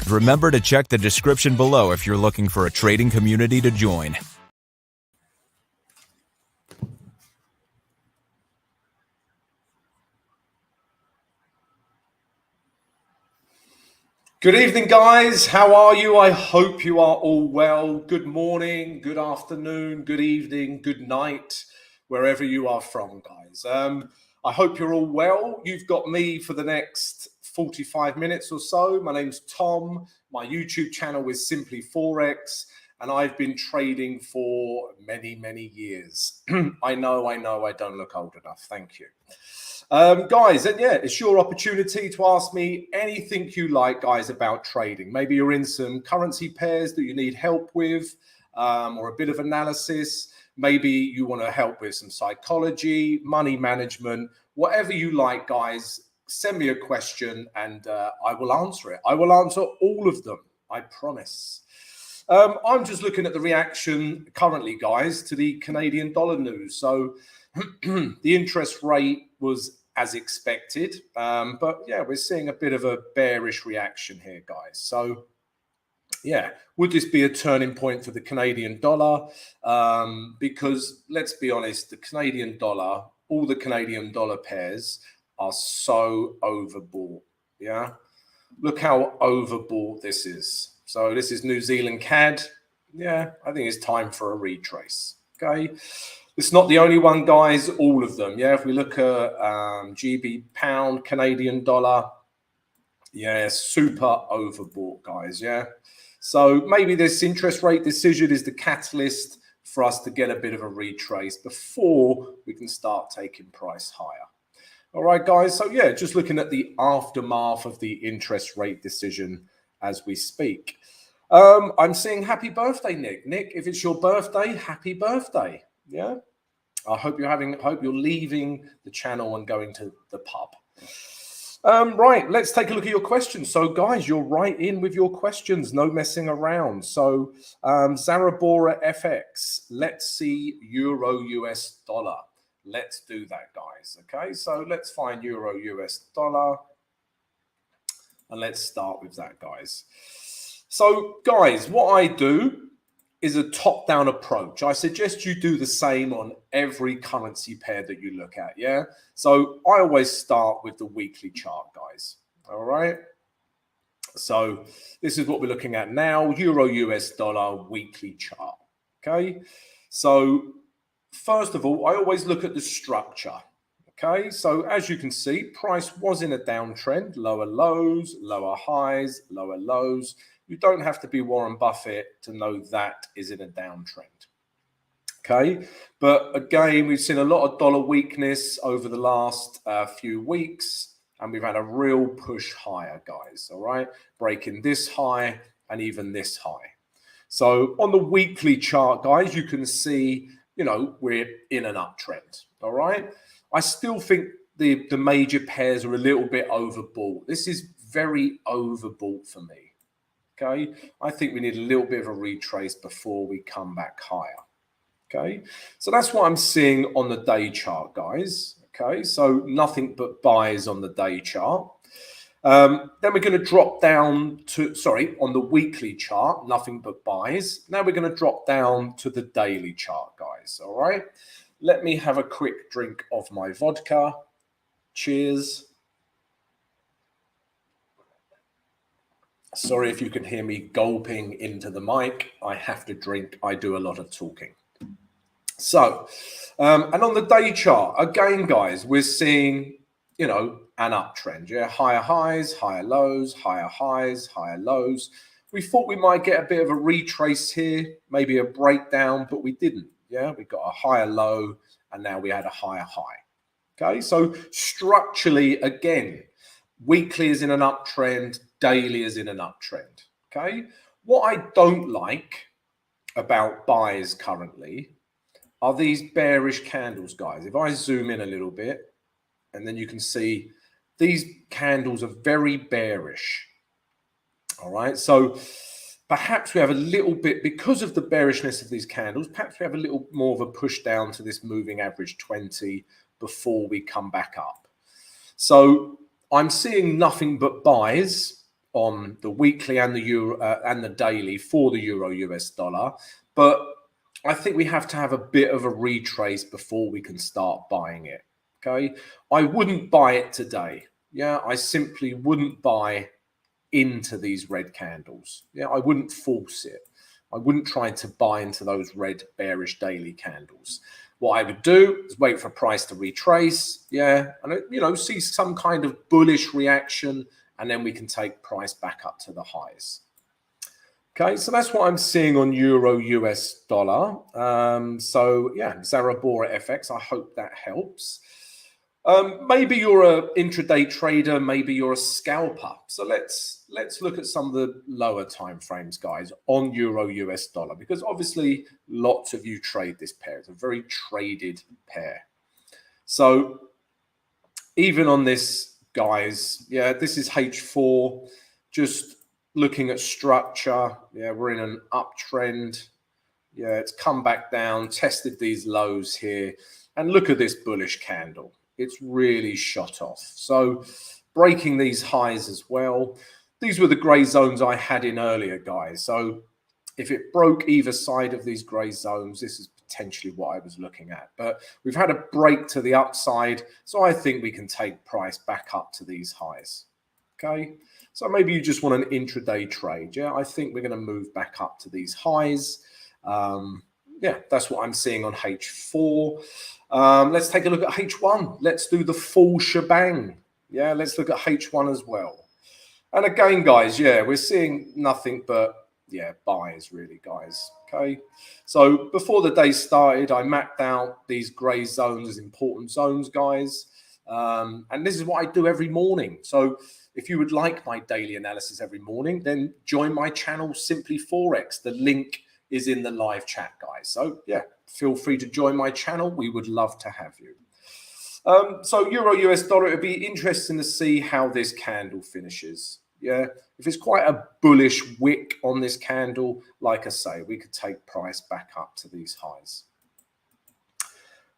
Remember to check the description below if you're looking for a trading community to join. Good evening, guys. How are you? I hope you are all well. Good morning, good afternoon, good evening, good night, wherever you are from, guys. I hope you're all well. You've got me for the next 45 minutes or so. My name's Tom. My YouTube channel is Simply Forex, and I've been trading for many, many years. I know, I don't look old enough. Thank you. Guys, and yeah, it's your opportunity to ask me anything you like, guys, about trading. Maybe you're in some currency pairs that you need help with, or a bit of analysis. Maybe you want to help with some psychology, money management, whatever you like, guys. Send me a question and I will answer it. I will answer all of them, I promise. I'm just looking at the reaction currently, guys, to the Canadian dollar news. So the interest rate was as expected, but yeah, we're seeing a bit of a bearish reaction here, guys. So yeah, would this be a turning point for the Canadian dollar? Because let's be honest, the Canadian dollar, all the Canadian dollar pairs are so overbought. Yeah, look how overbought this is. So this is New Zealand CAD. Yeah, I think it's time for a retrace. Okay, it's not the only one, guys. All of them. Yeah, if we look at GB pound, Canadian dollar, yeah, super overbought, guys. Yeah, so maybe this interest rate decision is the catalyst for us to get a bit of a retrace before we can start taking price higher. All right, guys. So yeah, just looking at the aftermath of the interest rate decision as we speak. I'm seeing happy birthday, Nick. Nick, if it's your birthday, happy birthday. Yeah. I hope you're leaving the channel and going to the pub. Right, let's take a look at your questions. So, guys, you're right in with your questions. No messing around. So, Zarabora FX. Let's see Euro US dollar. Let's do that, guys. Okay, so let's find Euro US dollar. And let's start with that, guys. So, guys, what I do is a top-down approach. I suggest you do the same on every currency pair that you look at, yeah? So I always start with the weekly chart, guys, all right? So this is what we're looking at now, Euro US dollar weekly chart, okay? So first of all, I always look at the structure, okay? So as you can see, price was in a downtrend, lower lows, lower highs, lower lows. You don't have to be Warren Buffett to know that is in a downtrend. Okay. But again, we've seen a lot of dollar weakness over the last few weeks, and we've had a real push higher, guys. All right. Breaking this high and even this high. So on the weekly chart, guys, you can see, you know, we're in an uptrend. All right. I still think the major pairs are a little bit overbought. This is very overbought for me. Okay, I think we need a little bit of a retrace before we come back higher. Okay, so that's what I'm seeing on the day chart, guys. Okay, so nothing but buys on the day chart. Then we're going to drop down to, on the weekly chart, nothing but buys. Now we're going to drop down to the daily chart, guys. All right, let me have a quick drink of my vodka. Cheers. Sorry if you can hear me gulping into the mic. I have to drink. I do a lot of talking. So, and on the day chart, again, guys, we're seeing, you know, an uptrend. Yeah, higher highs, higher lows, higher highs, higher lows. We thought we might get a bit of a retrace here, maybe a breakdown, but we didn't. Yeah, we got a higher low, and now we had a higher high. Okay, so structurally, again, weekly is in an uptrend, daily is in an uptrend, okay? What I don't like about buys currently are these bearish candles, guys. If I zoom in a little bit, and then you can see these candles are very bearish, all right? So perhaps we have a little bit, because of the bearishness of these candles, perhaps we have a little more of a push down to this moving average 20 before we come back up. So I'm seeing nothing but buys on the weekly and the euro and the daily for the Euro US dollar, but I think we have to have a bit of a retrace before we can start buying it. Okay, I wouldn't buy it today. Yeah, I simply wouldn't buy into these red candles. Yeah, I wouldn't force it. I wouldn't try to buy into those red bearish daily candles. What I would do is wait for price to retrace, yeah, and, you know, see some kind of bullish reaction, and then we can take price back up to the highs. Okay, so that's what I'm seeing on Euro US dollar. So yeah, Zarabora FX, I hope that helps. Maybe you're an intraday trader, maybe you're a scalper. So let's look at some of the lower time frames, guys, on Euro US dollar, because obviously lots of you trade this pair. It's a very traded pair. So even on this, guys, yeah, this is H4, just looking at structure. Yeah, we're in an uptrend. Yeah, it's come back down, tested these lows here, and look at this bullish candle. It's really shot off. So breaking these highs as well. These were the gray zones I had in earlier, guys. So if it broke either side of these gray zones, this is potentially what I was looking at. But we've had a break to the upside, so I think we can take price back up to these highs. Okay, so maybe you just want an intraday trade. Yeah, I think we're going to move back up to these highs. Yeah, that's what I'm seeing on H4. Let's take a look at H1. Let's do the full shebang. Yeah, let's look at H1 as well. And again, guys, yeah, we're seeing nothing but, yeah, buys really, guys. Okay, so before the day started, I mapped out these gray zones as important zones, guys. And this is what I do every morning. So if you would like my daily analysis every morning, then join my channel, Simply Forex. The link is in the live chat, guys. So yeah, feel free to join my channel. We would love to have you. So Euro US dollar, it'd be interesting to see how this candle finishes. Yeah, if it's quite a bullish wick on this candle, like I say, we could take price back up to these highs.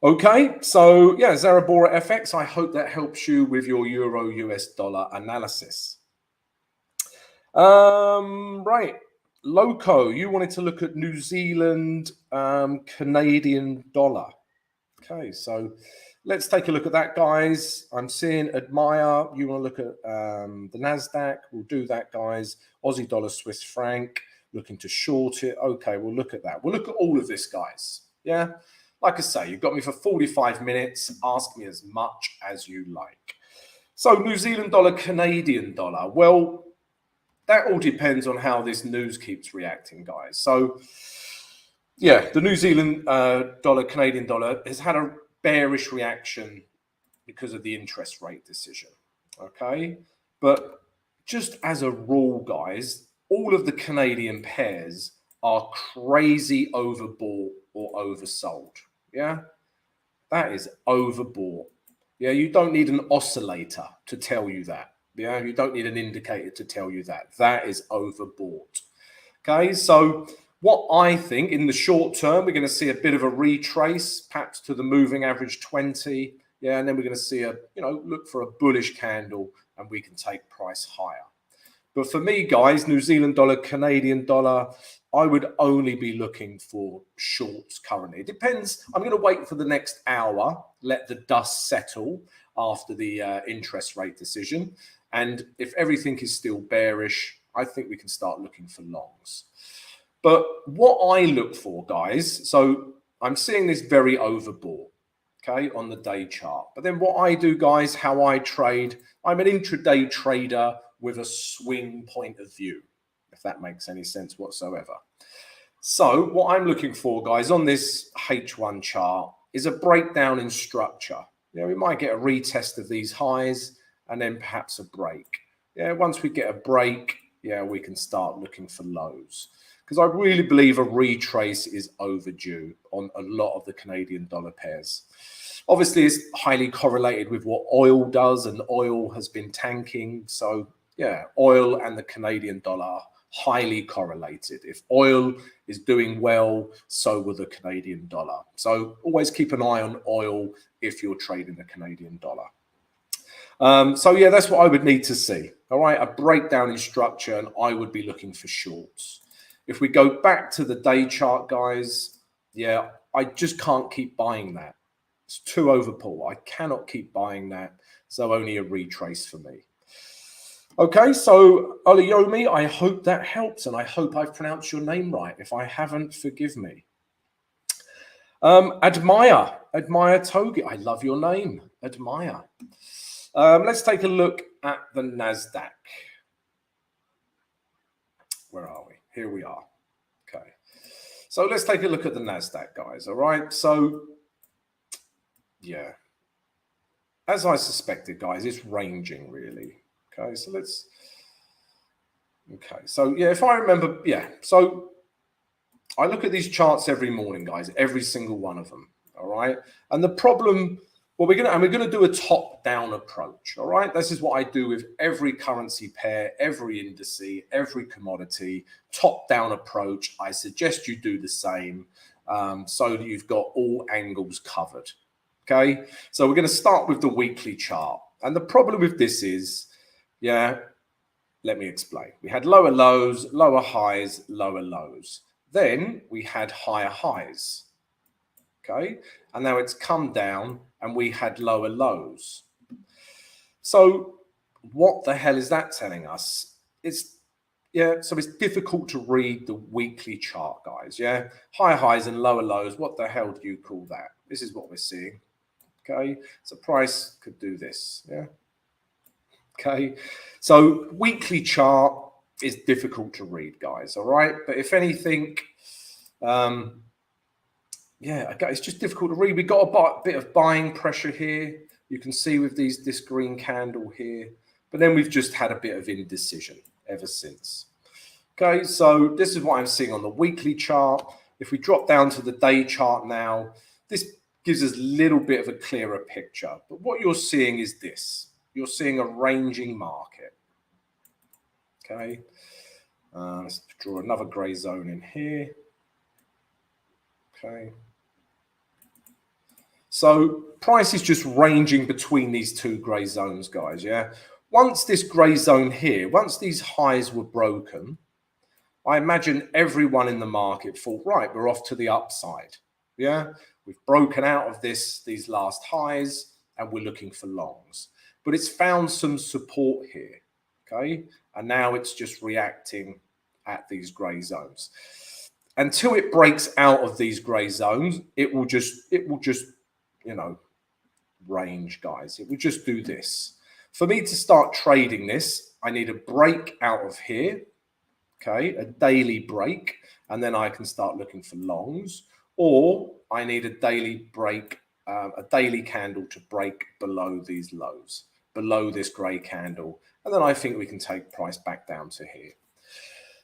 Okay, so yeah, Zarabora FX, I hope that helps you with your Euro US dollar analysis. Right, Loco, you wanted to look at New Zealand Canadian dollar. Okay, so let's take a look at that, guys. I'm seeing Admire. You want to look at the NASDAQ. We'll do that, guys. Aussie dollar, Swiss franc, looking to short it. Okay, we'll look at that. We'll look at all of this, guys. Yeah, like I say, you've got me for 45 minutes. Ask me as much as you like. So New Zealand dollar, Canadian dollar. Well, that all depends on how this news keeps reacting, guys. So yeah, the New Zealand dollar, Canadian dollar has had a bearish reaction because of the interest rate decision. Okay, but just as a rule, guys, all of the Canadian pairs are crazy overbought or oversold. Yeah, that is overbought. Yeah, you don't need an oscillator to tell you that. Yeah, you don't need an indicator to tell you that. That is overbought. Okay, so what I think in the short term, we're going to see a bit of a retrace, perhaps to the moving average 20. Yeah, and then we're going to see a, look for a bullish candle and we can take price higher. But for me, guys, New Zealand dollar, Canadian dollar, I would only be looking for shorts currently. It depends. I'm going to wait for the next hour, let the dust settle after the interest rate decision. And if everything is still bearish, I think we can start looking for longs. But what I look for, guys, so I'm seeing this very overbought, okay, on the day chart. But then what I do, guys, how I trade, I'm an intraday trader with a swing point of view, if that makes any sense whatsoever. So what I'm looking for, guys, on this H1 chart is a breakdown in structure. We might get a retest of these highs and then perhaps a break. Yeah, once we get a break, yeah, we can start looking for lows. Because I really believe a retrace is overdue on a lot of the Canadian dollar pairs. Obviously, it's highly correlated with what oil does, and oil has been tanking. So, yeah, oil and the Canadian dollar are highly correlated. If oil is doing well, so will the Canadian dollar. So always keep an eye on oil if you're trading the Canadian dollar. So, yeah, that's what I would need to see. All right, a breakdown in structure, and I would be looking for shorts. If we go back to the day chart, guys, yeah, I just can't keep buying that. It's too overpull. I cannot keep buying that. So only a retrace for me. Okay, so Olayomi, I hope that helps, and I hope I've pronounced your name right. If I haven't, forgive me. Admire Togi. I love your name, Admire. Let's take a look at the NASDAQ. Where are we? Here we are. Okay. So let's take a look at the NASDAQ, guys. All right. So, yeah. As I suspected, guys, it's ranging really. Okay. So let's. Okay. So, yeah, if I remember, yeah. So I look at these charts every morning, guys, every single one of them. All right. And the problem. Well, we're going to do a top-down approach, all right? This is what I do with every currency pair, every indice, every commodity, top-down approach. I suggest you do the same so that you've got all angles covered, okay? So we're going to start with the weekly chart. And the problem with this is, yeah, let me explain. We had lower lows, lower highs, lower lows. Then we had higher highs, okay? And now it's come down and we had lower lows. So what the hell is that telling us? So it's difficult to read the weekly chart, guys. Yeah, higher highs and lower lows. What the hell do you call that? This is what we're seeing. Okay, so price could do this. Yeah. Okay, so weekly chart is difficult to read, guys. All right, but if anything, yeah, okay, it's just difficult to read. We got a bit of buying pressure here. You can see with this green candle here, but then we've just had a bit of indecision ever since. Okay, so this is what I'm seeing on the weekly chart. If we drop down to the day chart now, this gives us a little bit of a clearer picture. But what you're seeing is this. You're seeing a ranging market. Okay, let's draw another grey zone in here. Okay. So price is just ranging between these two grey zones, guys, yeah? Once this grey zone here, once these highs were broken, I imagine everyone in the market thought, right, we're off to the upside, yeah? We've broken out of these last highs, and we're looking for longs. But it's found some support here, okay? And now it's just reacting at these grey zones. Until it breaks out of these grey zones, it will just you know, range, guys. It will just do this. For me to start trading this, I need a break out of here, okay, a daily break, and then I can start looking for longs, or I need a daily break, a daily candle to break below these lows, below this grey candle, and then I think we can take price back down to here.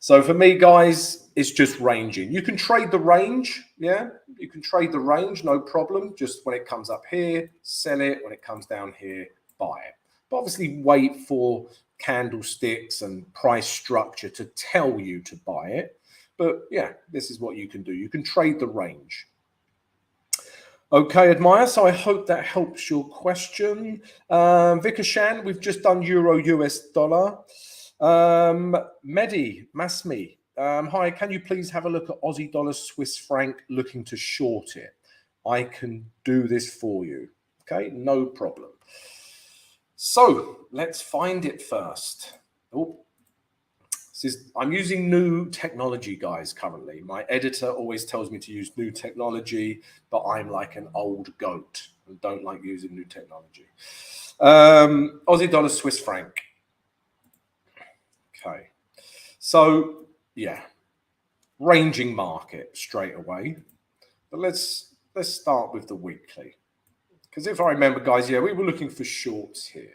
So for me, guys, it's just ranging. You can trade the range, yeah? You can trade the range, no problem. Just when it comes up here, sell it. When it comes down here, buy it. But obviously wait for candlesticks and price structure to tell you to buy it. But yeah, this is what you can do. You can trade the range. Okay, Admire, so I hope that helps your question. Vikashan, we've just done Euro US dollar. Mehdi, Masmi, hi, can you please have a look at Aussie dollar Swiss franc looking to short it? I can do this for you. Okay, no problem. So let's find it first. Oh, I'm using new technology, guys, currently. My editor always tells me to use new technology, but I'm like an old goat and don't like using new technology. Aussie dollar Swiss franc. Okay, so yeah, ranging market straight away. But let's start with the weekly, because if I remember, guys, yeah, we were looking for shorts here.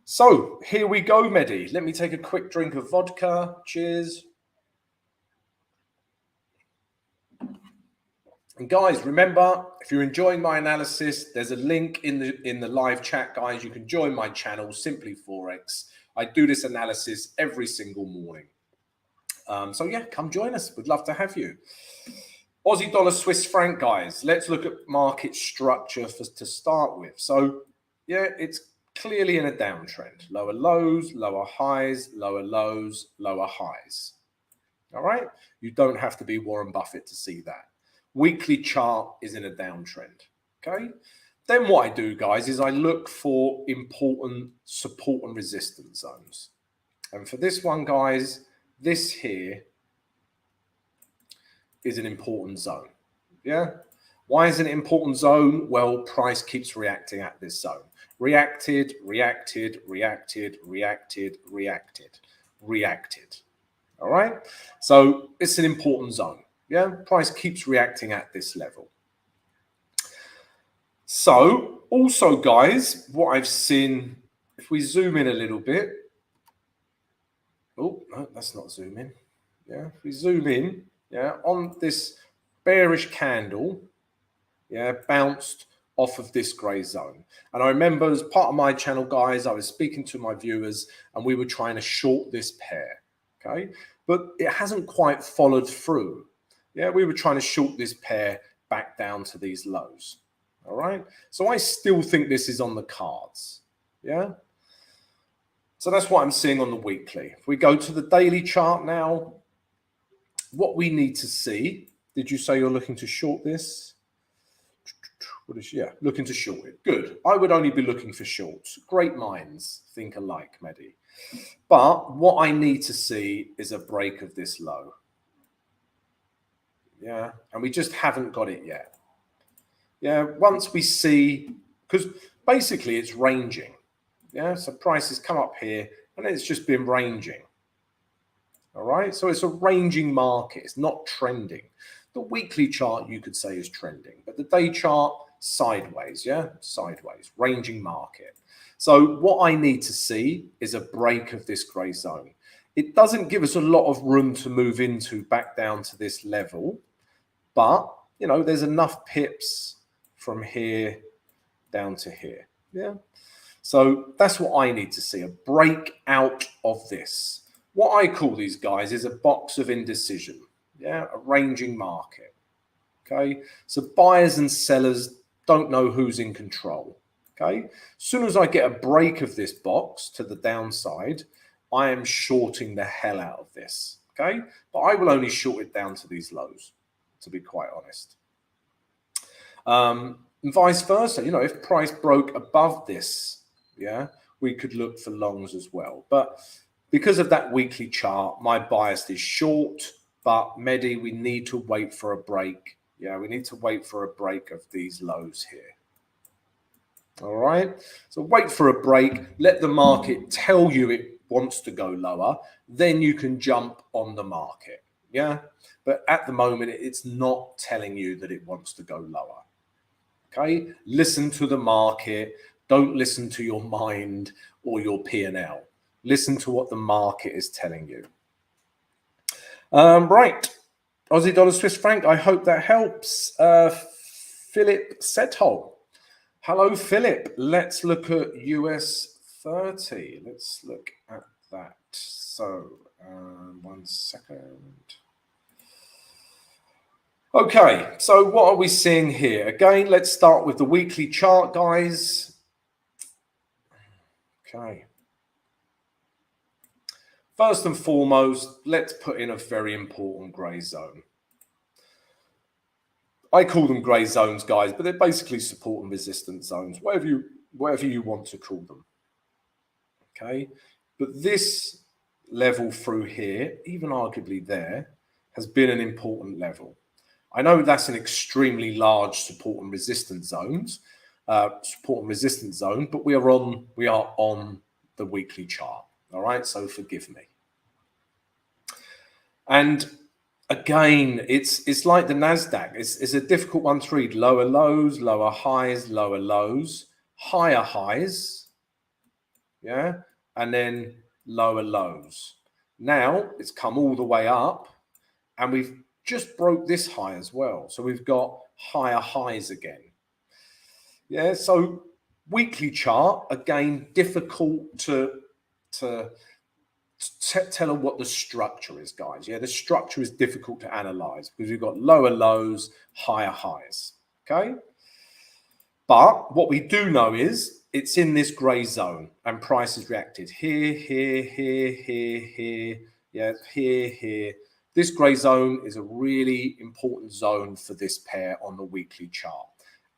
So here we go, Mehdi. Let me take a quick drink of vodka. Cheers. And guys, remember, if you're enjoying my analysis, there's a link in the live chat, guys. You can join my channel, Simply Forex. I do this analysis every single morning. So yeah, come join us. We'd love to have you. Aussie dollar Swiss franc, guys. Let's look at market structure to start with. So yeah, it's clearly in a downtrend. Lower lows, lower highs, lower lows, lower highs. All right. You don't have to be Warren Buffett to see that. Weekly chart is in a downtrend. Okay. Then what I do, guys, is I look for important support and resistance zones. And for this one, guys, this here is an important zone. Yeah. Why is it an important zone? Well, price keeps reacting at this zone. Reacted, reacted, reacted, reacted, reacted, reacted. All right. So it's an important zone. Yeah. Price keeps reacting at this level. So also, guys, what I've seen, if we zoom in a little bit. Oh, no, that's not zoom in. Yeah. If we zoom in, yeah, on this bearish candle, yeah, bounced off of this grey zone. And I remember as part of my channel, guys, I was speaking to my viewers and we were trying to short this pair, okay? But it hasn't quite followed through. Yeah, we were trying to short this pair back down to these lows, all right? So I still think this is on the cards, yeah? So that's what I'm seeing on the weekly. If we go to the daily chart now, what we need to see, did you say you're looking to short this? Yeah, looking to short it. Good. I would only be looking for shorts. Great minds think alike, Mehdi. But what I need to see is a break of this low. Yeah, and we just haven't got it yet. Yeah, once we see, because basically it's ranging. Yeah, so prices come up here and it's just been ranging. All right, so it's a ranging market. It's not trending. The weekly chart, you could say, is trending, but the day chart sideways, yeah, sideways, ranging market. So what I need to see is a break of this grey zone. It doesn't give us a lot of room to move into back down to this level, but you know, there's enough pips from here down to here, yeah. So that's what I need to see, a break out of this. What I call these guys is a box of indecision, yeah, a ranging market. Okay, so buyers and sellers don't know who's in control. Okay, as soon as I get a break of this box to the downside, I am shorting the hell out of this. Okay, but I will only short it down to these lows, to be quite honest. And vice versa, you know, if price broke above this, yeah, we could look for longs as well. But because of that weekly chart, my bias is short. But Mehdi, we need to wait for a break. Yeah, we need to wait for a break of these lows here. All right. So wait for a break. Let the market tell you it wants to go lower. Then you can jump on the market. Yeah. But at the moment, it's not telling you that it wants to go lower. Okay. Listen to the market. Don't listen to your mind or your P&L. Listen to what the market is telling you. Right. Aussie dollar, Swiss franc. I hope that helps. Philip Settle. Hello, Philip. Let's look at US 30. Let's look at that. So, 1 second. Okay, so what are we seeing here? Again, let's start with the weekly chart, guys. Okay. First and foremost, let's put in a very important grey zone. I call them grey zones, guys, but they're basically support and resistance zones, whatever you want to call them. Okay, but this level through here, even arguably there, has been an important level. I know that's an extremely large support and resistance zone, but we are on the weekly chart. All right, so forgive me. And again, it's like the NASDAQ. It's a difficult one to read. Lower lows, lower highs, lower lows, higher highs, yeah, and then lower lows. Now it's come all the way up, and we've just broke this high as well. So we've got higher highs again. Yeah, so weekly chart, again, difficult to tell them what the structure is, guys. Yeah, the structure is difficult to analyze because we've got lower lows, higher highs. Okay. But what we do know is it's in this grey zone and price has reacted here, here, here, here, here. Yeah, here, here. This grey zone is a really important zone for this pair on the weekly chart.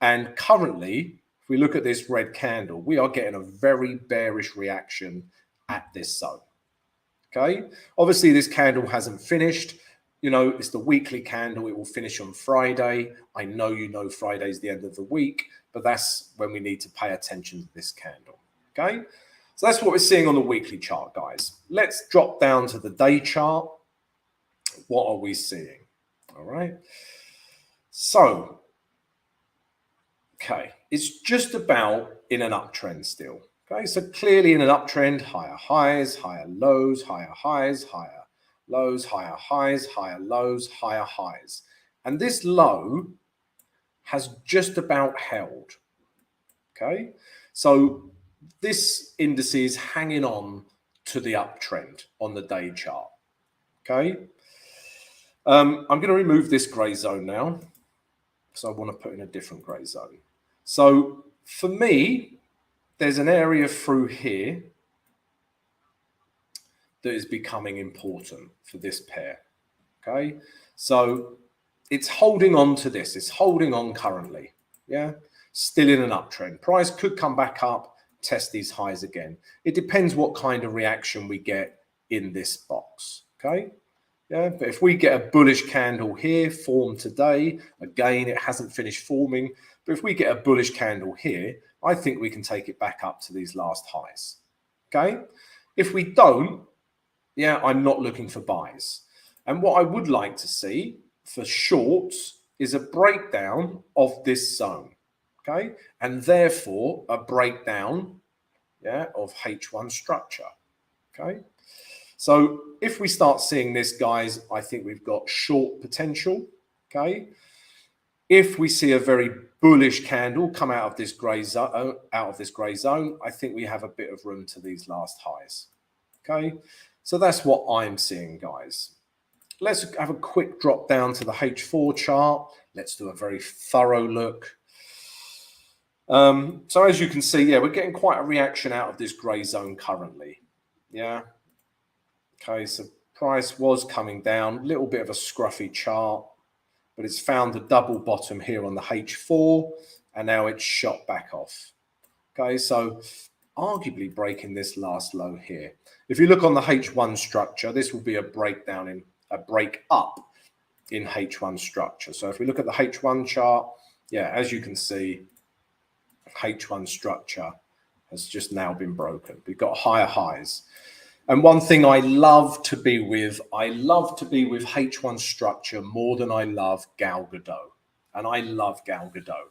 And currently, if we look at this red candle, we are getting a very bearish reaction at this zone. Okay, obviously this candle hasn't finished. You know, it's the weekly candle. It will finish on Friday. I know you know Friday's the end of the week, but that's when we need to pay attention to this candle. Okay, so that's what we're seeing on the weekly chart, guys. Let's drop down to the day chart. What are we seeing? All right. So, okay, it's just about in an uptrend still. Okay, so clearly in an uptrend, higher highs, higher lows, higher highs, higher lows, higher highs, higher lows, higher highs. And this low has just about held. Okay, so this index is hanging on to the uptrend on the day chart. Okay, I'm going to remove this grey zone now. So I want to put in a different grey zone. So for me, there's an area through here that is becoming important for this pair. Okay, so it's holding on to this. It's holding on currently. Yeah, still in an uptrend. Price could come back up, test these highs again. It depends what kind of reaction we get in this box. Okay. Yeah, but if we get a bullish candle here formed today, again, it hasn't finished forming. But if we get a bullish candle here, I think we can take it back up to these last highs. Okay. If we don't, yeah, I'm not looking for buys. And what I would like to see for shorts is a breakdown of this zone. okay, and therefore a breakdown, yeah, of H1 structure, okay. So if we start seeing this, guys, I think we've got short potential, okay. If we see a very bullish candle come out of this grey zone, I think we have a bit of room to these last highs, okay. So that's what I'm seeing, guys. Let's have a quick drop down to the H4 chart. Let's do a very thorough look. So as you can see, yeah, we're getting quite a reaction out of this grey zone currently. Yeah. Okay, so price was coming down, a little bit of a scruffy chart, but it's found a double bottom here on the H4, and now it's shot back off. Okay, so arguably breaking this last low here. If you look on the H1 structure, this will be a breakdown in a break up in H1 structure. So if we look at the H1 chart, yeah, as you can see, H1 structure has just now been broken. We've got higher highs. And one thing I love to be with H1 structure more than I love Gal Gadot. And I love Gal Gadot.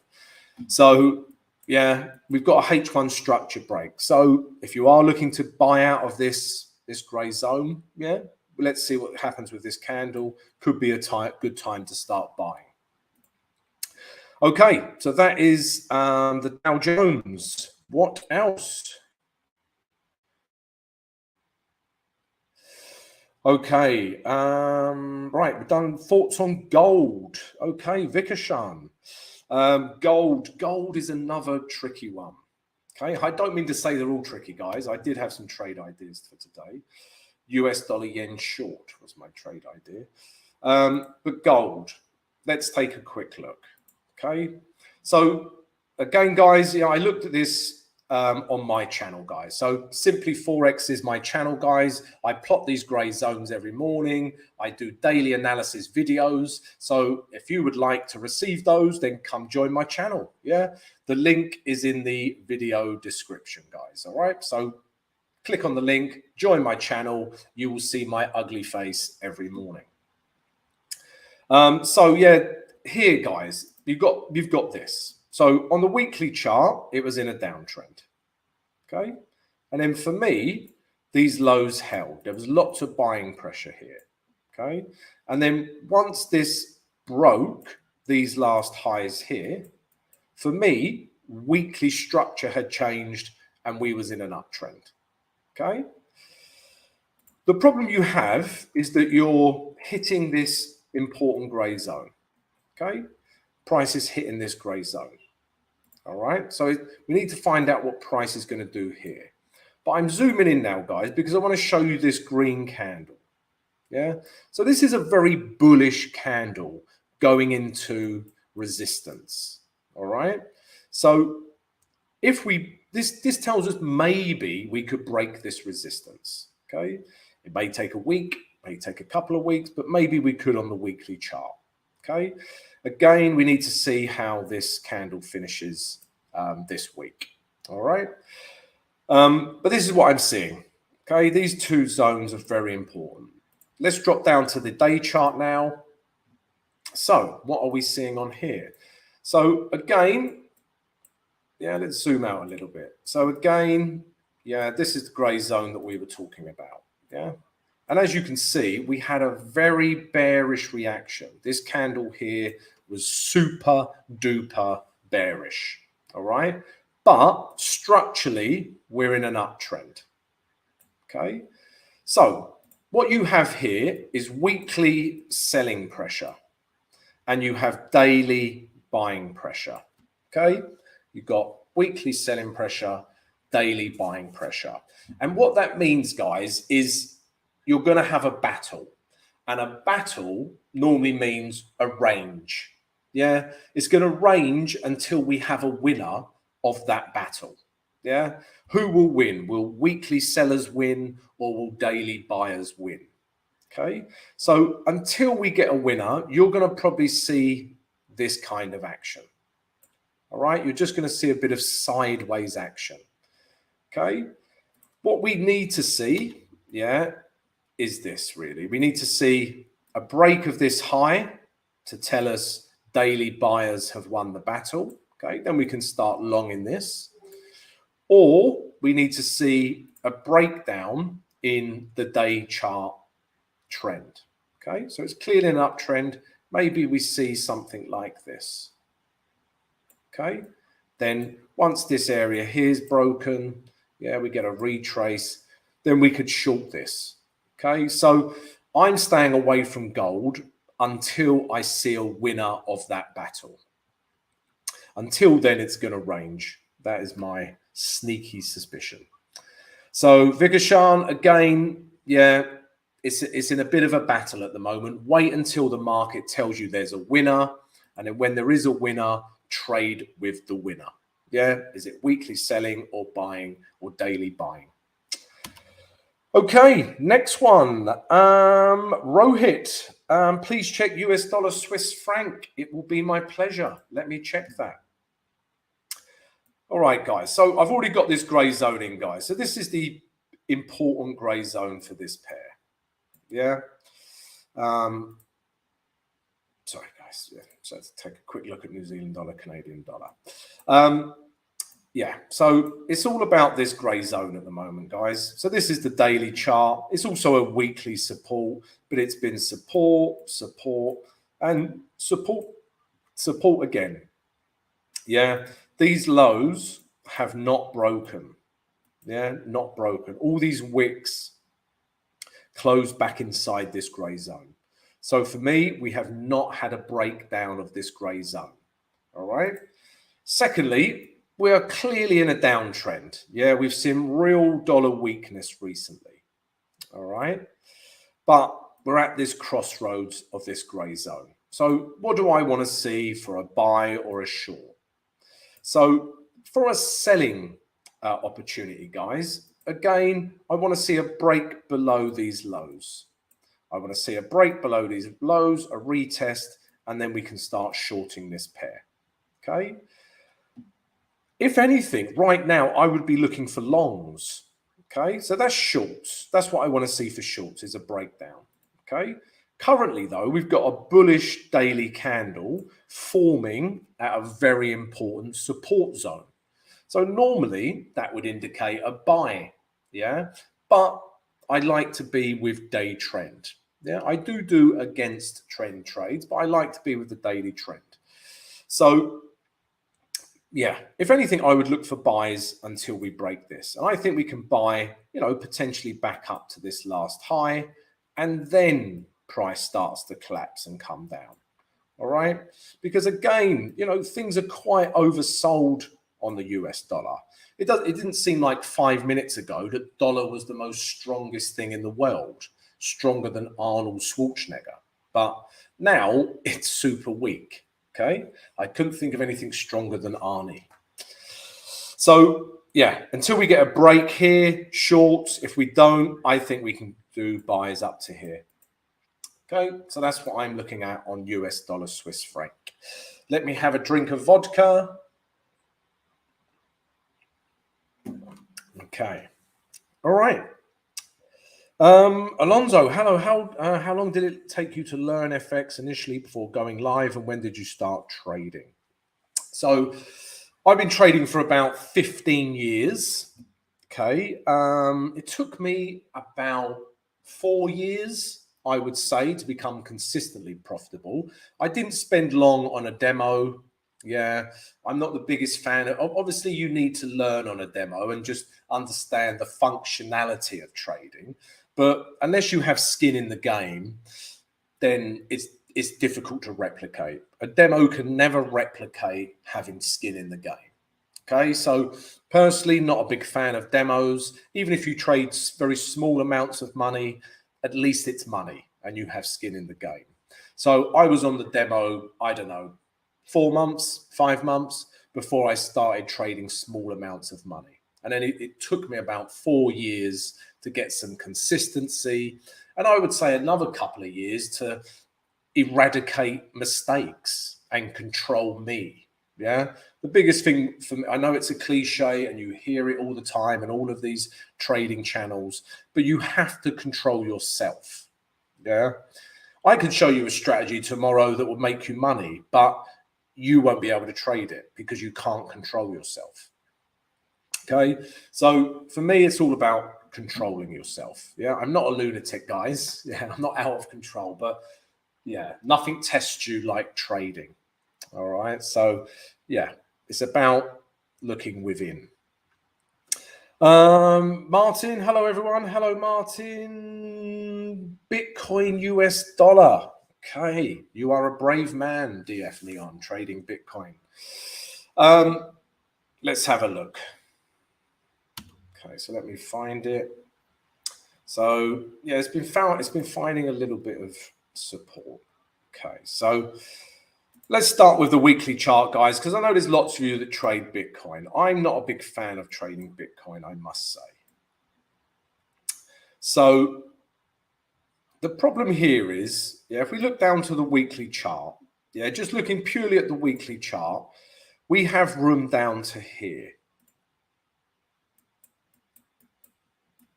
So yeah, we've got a H1 structure break. So if you are looking to buy out of this grey zone, yeah, let's see what happens with this candle. Could be a good time to start buying. Okay, so that is the Dow Jones. What else? Okay, right, we've done thoughts on gold. Okay, Vikashan. Gold is another tricky one. Okay, I don't mean to say they're all tricky, guys. I did have some trade ideas for today. US dollar yen short was my trade idea. But gold, let's take a quick look. Okay, so again, guys, I looked at this on my channel, guys. So Simply Forex is my channel, guys. I plot these grey zones every morning. I do daily analysis videos. So if you would like to receive those, then come join my channel. Yeah, the link is in the video description, guys. All right, so click on the link, join my channel. You will see my ugly face every morning. So yeah, here, guys, you've got this. So on the weekly chart, it was in a downtrend. Okay. And then for me, these lows held. There was lots of buying pressure here. Okay. And then once this broke these last highs here, for me, weekly structure had changed and we was in an uptrend. Okay. The problem you have is that you're hitting this important grey zone. Okay. Price is hitting this grey zone. All right. So we need to find out what price is going to do here. But I'm zooming in now, guys, because I want to show you this green candle. Yeah. So this is a very bullish candle going into resistance. All right. So if this tells us maybe we could break this resistance. Okay. It may take a week, may take a couple of weeks, but maybe we could on the weekly chart. Okay. Again, we need to see how this candle finishes this week. All right. But this is what I'm seeing. Okay. These two zones are very important. Let's drop down to the day chart now. So what are we seeing on here? So again, yeah, let's zoom out a little bit. So again, yeah, this is the grey zone that we were talking about. Yeah. And as you can see, we had a very bearish reaction. This candle here was super duper bearish. All right. But structurally, we're in an uptrend. Okay. So what you have here is weekly selling pressure and you have daily buying pressure. Okay. You've got weekly selling pressure, daily buying pressure. And what that means, guys, is you're going to have a battle. And a battle normally means a range. Yeah, it's going to range until we have a winner of that battle. Yeah, who will win? Will weekly sellers win or will daily buyers win? Okay, so until we get a winner, you're going to probably see this kind of action. All right, you're just going to see a bit of sideways action. Okay, what we need to see, yeah, is this really. We need to see a break of this high to tell us daily buyers have won the battle. Okay, then we can start longing this. Or we need to see a breakdown in the day chart trend. Okay, so it's clearly an uptrend. Maybe we see something like this. Okay, then once this area here is broken, yeah, we get a retrace, then we could short this. Okay, so I'm staying away from gold until I see a winner of that battle. Until then, it's going to range. That is my sneaky suspicion. So Vikashan, again, yeah, it's in a bit of a battle at the moment. Wait until the market tells you there's a winner. And then when there is a winner, trade with the winner. Yeah, is it weekly selling or buying or daily buying? Okay, next one. Rohit, please check US dollar Swiss franc. It will be my pleasure. Let me check that. All right, guys. So I've already got this grey zone in, guys. So this is the important grey zone for this pair. Yeah. Sorry, guys. Yeah. So let's take a quick look at New Zealand dollar, Canadian dollar. Yeah. So it's all about this grey zone at the moment, guys. So this is the daily chart. It's also a weekly support, but it's been support, support, and support again. Yeah. These lows have not broken. Yeah, not broken. All these wicks close back inside this grey zone. So for me, we have not had a breakdown of this grey zone. All right. Secondly, we are clearly in a downtrend. Yeah, we've seen real dollar weakness recently. All right. But we're at this crossroads of this grey zone. So what do I want to see for a buy or a short? So for a selling opportunity, guys, again, I want to see a break below these lows. I want to see a break below these lows, a retest, and then we can start shorting this pair. Okay. If anything, right now, I would be looking for longs. Okay. So that's shorts. That's what I want to see for shorts, is a breakdown. Okay. Currently, though, we've got a bullish daily candle forming at a very important support zone. So normally that would indicate a buy, yeah? But I like to be with day trend. Yeah, I do against trend trades, but I like to be with the daily trend. So yeah, if anything, I would look for buys until we break this. And I think we can buy, you know, potentially back up to this last high, and then price starts to collapse and come down. All right. Because again, you know, things are quite oversold on the US dollar. It didn't seem like 5 minutes ago that dollar was the most strongest thing in the world, stronger than Arnold Schwarzenegger. But now it's super weak. Okay. I couldn't think of anything stronger than Arnie. So yeah, until we get a break here, shorts. If we don't, I think we can do buys up to here. Okay, so that's what I'm looking at on US dollar Swiss franc. Let me have a drink of vodka. Okay, all right. Alonso, hello. How long did it take you to learn FX initially before going live, and when did you start trading? So I've been trading for about 15 years. Okay, it took me about 4 years, I would say, to become consistently profitable. I didn't spend long on a demo. Yeah, I'm not the biggest fan of, obviously you need to learn on a demo and just understand the functionality of trading. But unless you have skin in the game, then it's difficult to replicate. A demo can never replicate having skin in the game. Okay, so personally, not a big fan of demos. Even if you trade very small amounts of money, at least it's money and you have skin in the game. So I was on the demo, I don't know, 4 months, 5 months before I started trading small amounts of money. And then it took me about 4 years to get some consistency. And I would say another couple of years to eradicate mistakes and control me. Yeah. The biggest thing for me, I know it's a cliche and you hear it all the time and all of these trading channels, but you have to control yourself. Yeah. I can show you a strategy tomorrow that will make you money, but you won't be able to trade it because you can't control yourself. Okay, so for me, it's all about controlling yourself. Yeah, I'm not a lunatic, guys. Yeah, I'm not out of control, but yeah, nothing tests you like trading. All right, so yeah, it's about looking within. Martin, hello everyone. Hello, Martin. Bitcoin US dollar. Okay, you are a brave man, DF Neon, trading Bitcoin. Let's have a look. Okay, so let me find it. So yeah, it's been finding a little bit of support. Okay, so let's start with the weekly chart, guys, because I know there's lots of you that trade Bitcoin. I'm not a big fan of trading Bitcoin, I must say. So the problem here is, yeah, if we look down to the weekly chart, yeah, just looking purely at the weekly chart, we have room down to here.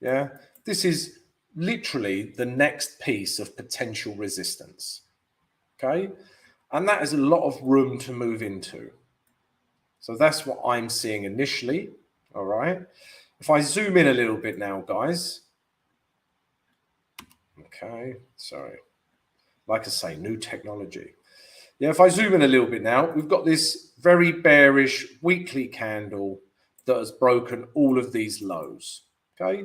Yeah, this is literally the next piece of potential resistance. Okay, and that is a lot of room to move into. So that's what I'm seeing initially. All right, if I zoom in a little bit now, guys. Okay, sorry. Like I say, new technology. Yeah, if I zoom in a little bit now, we've got this very bearish weekly candle that has broken all of these lows. Okay,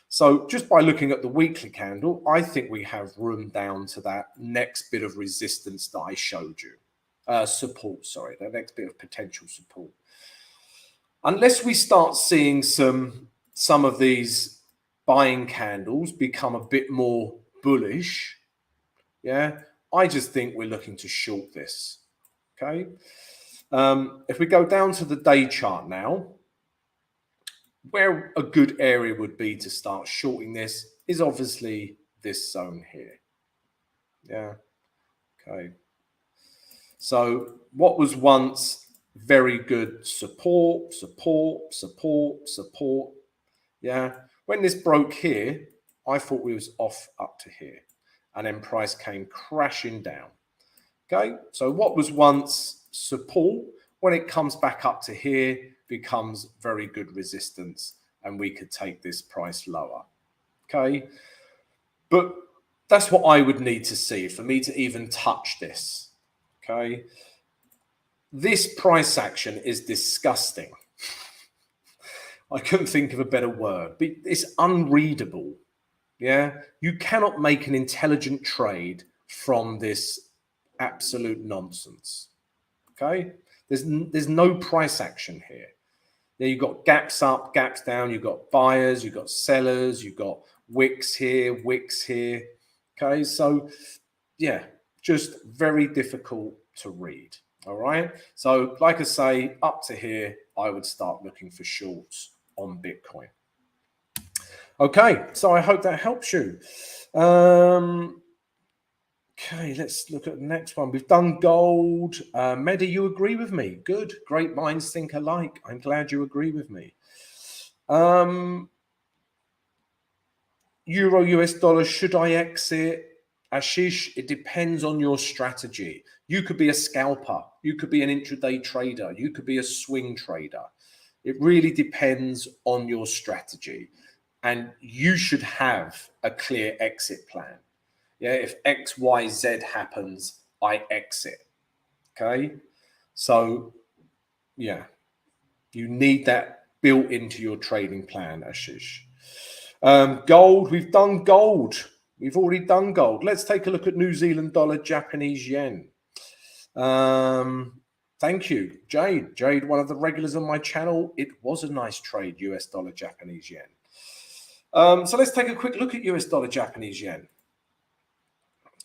so just by looking at the weekly candle, I think we have room down to that next bit of resistance that I showed you. Support, sorry, that next bit of potential support. Unless we start seeing some of these buying candles become a bit more bullish, yeah, I just think we're looking to short this. Okay, if we go down to the day chart now, where a good area would be to start shorting this is obviously this zone here. Yeah. Okay. So what was once very good support. Yeah. When this broke here, I thought we was off up to here, and then price came crashing down. Okay. So what was once support, when it comes back up to here, becomes very good resistance, and we could take this price lower. Okay, but that's what I would need to see for me to even touch this. Okay, this price action is disgusting. I couldn't think of a better word, but it's unreadable. Yeah, you cannot make an intelligent trade from this absolute nonsense. Okay, there's no price action here. There you've got gaps up, gaps down, you've got buyers, you've got sellers, you've got wicks here, wicks here. Okay, so yeah, just very difficult to read. All right, so like I say, up to here, I would start looking for shorts on Bitcoin. Okay, so I hope that helps you. Okay, let's look at the next one. We've done gold. Mehdi, you agree with me? Good. Great minds think alike. I'm glad you agree with me. Euro US dollar, should I exit? Ashish, it depends on your strategy. You could be a scalper. You could be an intraday trader. You could be a swing trader. It really depends on your strategy. And you should have a clear exit plan. Yeah, if X, Y, Z happens, I exit. Okay, so yeah, you need that built into your trading plan, Ashish. Gold, we've done gold. We've already done gold. Let's take a look at New Zealand dollar, Japanese yen. Thank you, Jade. Jade, one of the regulars on my channel. It was a nice trade, US dollar, Japanese yen. So let's take a quick look at US dollar, Japanese yen.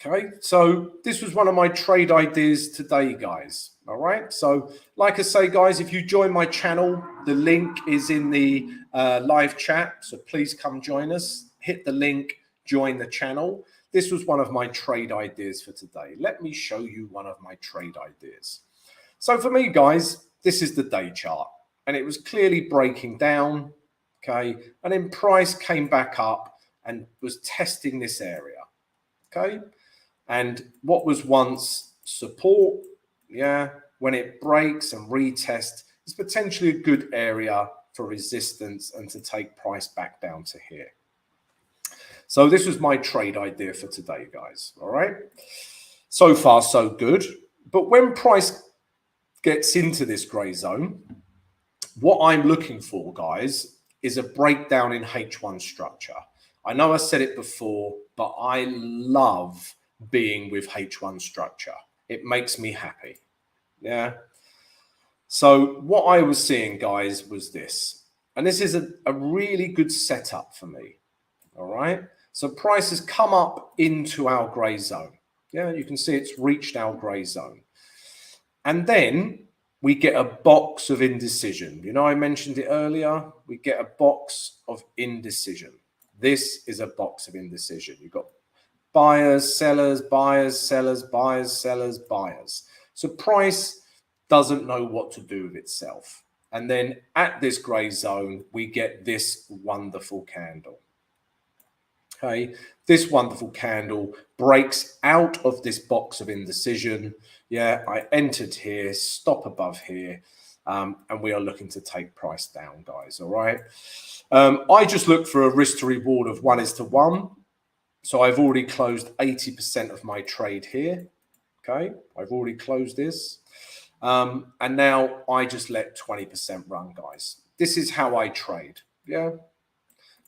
Okay, so this was one of my trade ideas today, guys. All right, so like I say, guys, if you join my channel, the link is in the live chat, so please come join us. Hit the link, join the channel. This was one of my trade ideas for today. Let me show you one of my trade ideas. So for me, guys, this is the day chart, and it was clearly breaking down. Okay, and then price came back up and was testing this area. Okay. And what was once support, yeah, when it breaks and retests, it's potentially a good area for resistance and to take price back down to here. So this was my trade idea for today, guys. All right. So far, so good. But when price gets into this gray zone, what I'm looking for, guys, is a breakdown in H1 structure. I know I said it before, but I love being with H1 structure. It makes me happy. Yeah. So what I was seeing, guys, was this. And this is a really good setup for me. All right. So price has come up into our gray zone. Yeah, you can see it's reached our gray zone. And then we get a box of indecision. You know, I mentioned it earlier. We get a box of indecision. This is a box of indecision. You've got buyers, sellers, buyers, sellers, buyers, sellers, buyers. So price doesn't know what to do with itself. And then at this gray zone, we get this wonderful candle. Okay, this wonderful candle breaks out of this box of indecision. Yeah, I entered here, stop above here, and we are looking to take price down, guys. All right. I just look for a risk to reward of 1:1. So I've already closed 80% of my trade here. Okay, I've already closed this. And now I just let 20% run, guys. This is how I trade. Yeah.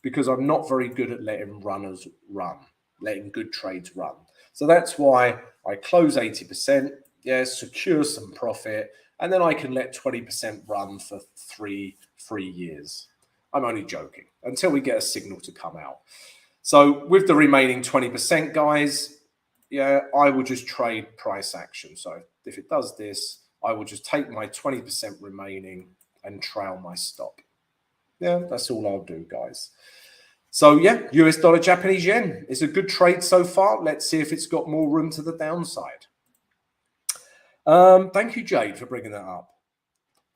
Because I'm not very good at letting runners run, letting good trades run. So that's why I close 80%, yeah, secure some profit, and then I can let 20% run for three years. I'm only joking, until we get a signal to come out. So with the remaining 20%, guys, yeah, I will just trade price action. So if it does this, I will just take my 20% remaining and trail my stop. Yeah, that's all I'll do, guys. So yeah, US dollar, Japanese yen is a good trade so far. Let's see if it's got more room to the downside. Thank you, Jade, for bringing that up.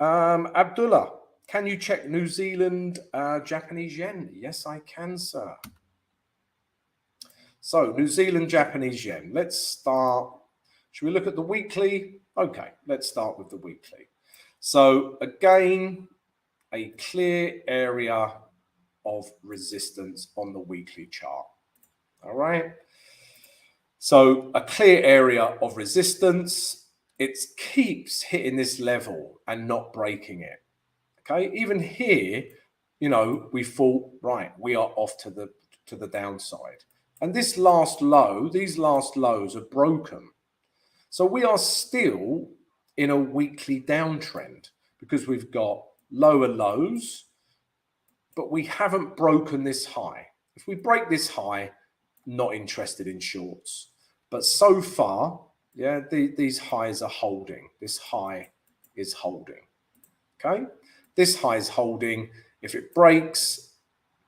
Abdullah, can you check New Zealand, Japanese yen? Yes, I can, sir. So New Zealand, Japanese yen. Let's start. Should we look at the weekly? Okay, let's start with the weekly. So again, a clear area of resistance on the weekly chart. All right. So a clear area of resistance. It keeps hitting this level and not breaking it. Okay. Even here, you know, we thought, right, we are off to the downside. And this last low, these last lows are broken. So we are still in a weekly downtrend because we've got lower lows, but we haven't broken this high. If we break this high, not interested in shorts. But so far, yeah, these highs are holding. This high is holding. Okay, this high is holding. If it breaks,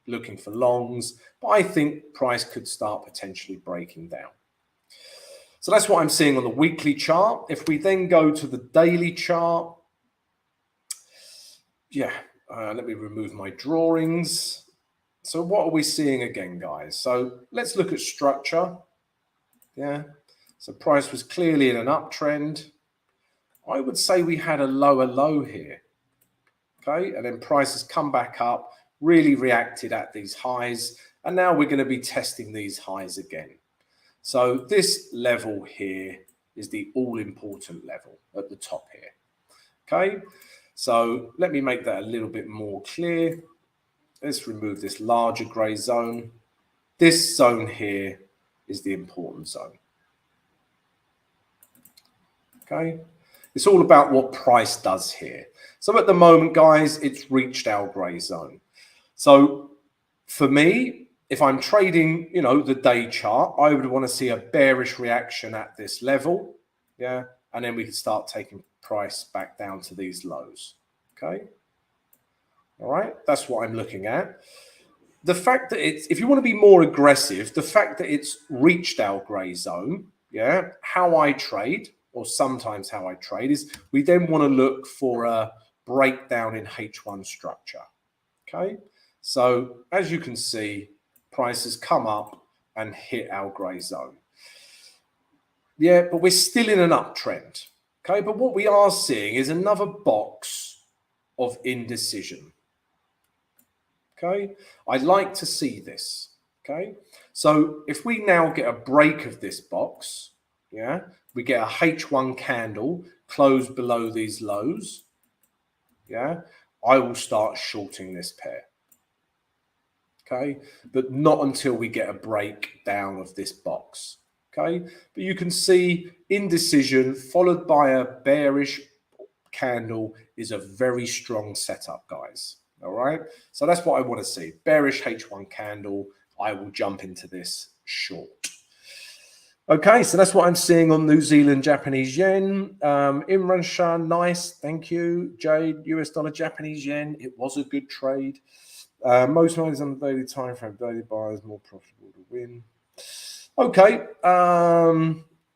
looking for longs, but I think price could start potentially breaking down. So that's what I'm seeing on the weekly chart. If we then go to the daily chart, yeah, let me remove my drawings. So what are we seeing again, guys? So let's look at structure. Yeah, so price was clearly in an uptrend. I would say we had a lower low here. Okay, and then price has come back up, really reacted at these highs, and now we're going to be testing these highs again. So this level here is the all-important level at the top here. Okay, so let me make that a little bit more clear. Let's remove this larger grey zone. This zone here is the important zone. Okay, it's all about what price does here. So at the moment, guys, it's reached our grey zone. So for me, if I'm trading, you know, the day chart, I would want to see a bearish reaction at this level. Yeah, and then we can start taking price back down to these lows. Okay. All right, that's what I'm looking at. The fact that it's, if you want to be more aggressive, the fact that it's reached our grey zone, yeah, how I trade, or sometimes how I trade, is we then want to look for a breakdown in H1 structure. Okay, so as you can see, price has come up and hit our grey zone. Yeah, but we're still in an uptrend. Okay, but what we are seeing is another box of indecision. Okay, I'd like to see this. Okay, so if we now get a break of this box, yeah, we get a H1 candle close below these lows, yeah, I will start shorting this pair. Okay, but not until we get a breakdown of this box. Okay, but you can see indecision followed by a bearish candle is a very strong setup, guys. All right, so that's what I want to see. Bearish H1 candle, I will jump into this short. Okay, so that's what I'm seeing on New Zealand Japanese yen. Imran Shah, nice, thank you. Jade, US dollar Japanese yen, it was a good trade. Most money on the daily time frame, daily buyers more profitable to win. Okay,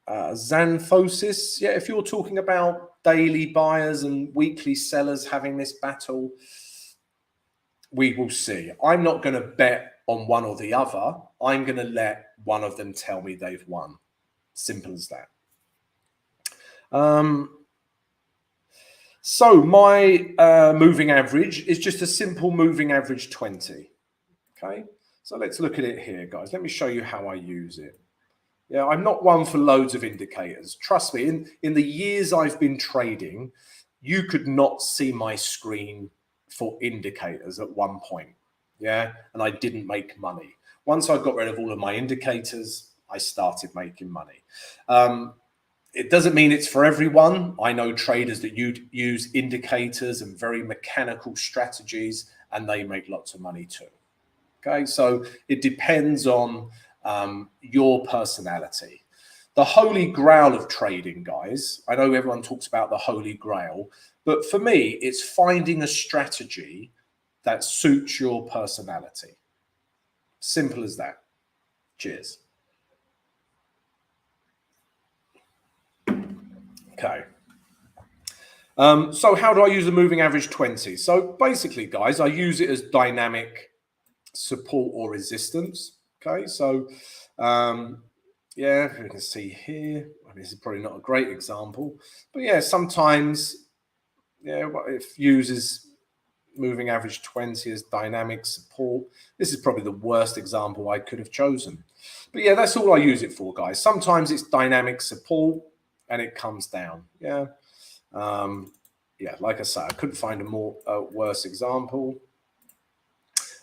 Xanthosis, yeah, if you're talking about daily buyers and weekly sellers having this battle, we will see. I'm not going to bet on one or the other. I'm going to let one of them tell me they've won. Simple as that. So my moving average is just a simple moving average 20. Okay, so let's look at it here, guys. Let me show you how I use it. Yeah, I'm not one for loads of indicators. Trust me, in the years I've been trading, you could not see my screen for indicators at one point. Yeah, and I didn't make money. Once I got rid of all of my indicators, I started making money. It doesn't mean it's for everyone. I know traders that use indicators and very mechanical strategies, and they make lots of money too. Okay, so it depends on your personality. The holy grail of trading, guys, I know everyone talks about the holy grail, but for me, it's finding a strategy that suits your personality. Simple as that. Cheers. Okay. So how do I use the moving average 20? So basically, guys, I use it as dynamic support or resistance. Okay, so yeah, you can see here, this is probably not a great example, but yeah, sometimes, yeah, it uses moving average 20 as dynamic support. This is probably the worst example I could have chosen, but yeah, that's all I use it for, guys. Sometimes it's dynamic support and it comes down. Yeah, yeah, like I said, I couldn't find a more worse example.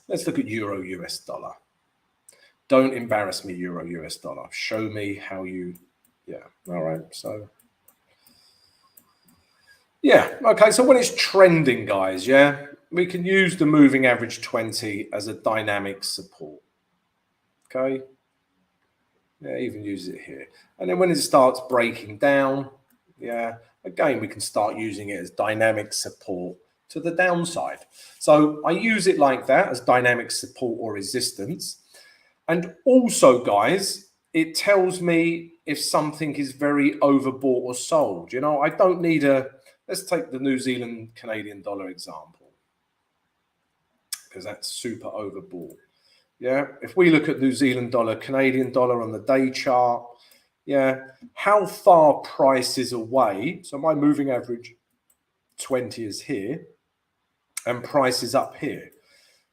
Let's look at Euro US dollar. Don't embarrass me, Euro US dollar. Show me how you, yeah, all right. So, yeah, okay. So when it's trending, guys, yeah, we can use the moving average 20 as a dynamic support. Okay. Yeah, even use it here. And then when it starts breaking down, yeah, again, we can start using it as dynamic support to the downside. So I use it like that as dynamic support or resistance. And also, guys, it tells me if something is very overbought or sold. You know, I don't need let's take the New Zealand Canadian dollar example, because that's super overbought. Yeah, if we look at New Zealand dollar, Canadian dollar on the day chart, yeah, how far price is away. So my moving average 20 is here and price is up here.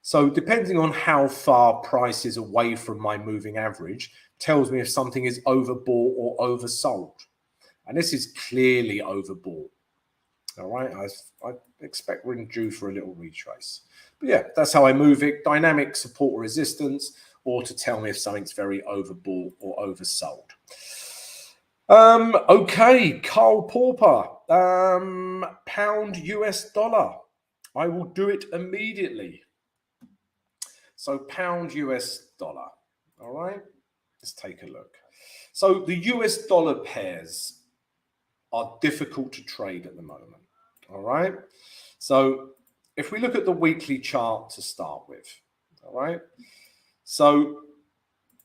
So depending on how far price is away from my moving average tells me if something is overbought or oversold. And this is clearly overbought. All right, I expect we're due for a little retrace. But yeah, that's how I move it. Dynamic support or resistance, or to tell me if something's very overbought or oversold. Okay, Carl Pauper, pound US dollar. I will do it immediately. So pound US dollar. All right, let's take a look. So the US dollar pairs are difficult to trade at the moment. All right, so if we look at the weekly chart to start with, all right, so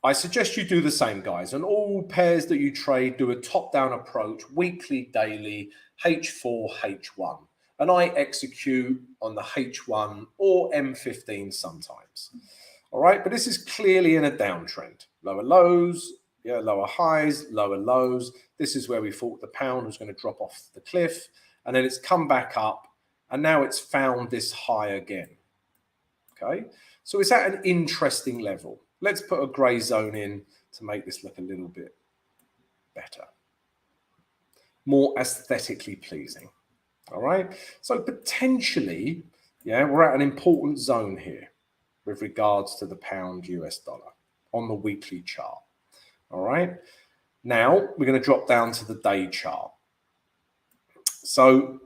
I suggest you do the same, guys. And all pairs that you trade, do a top-down approach, weekly, daily, H4, H1. And I execute on the H1 or M15 sometimes. All right, but this is clearly in a downtrend. Lower lows, Yeah, lower highs, lower lows. This is where we thought the pound was going to drop off the cliff. And then it's come back up. And now it's found this high again. Okay, so it's at an interesting level. Let's put a grey zone in to make this look a little bit better. More aesthetically pleasing. All right, so potentially, yeah, we're at an important zone here with regards to the pound US dollar on the weekly chart. All right, now we're going to drop down to the day chart. So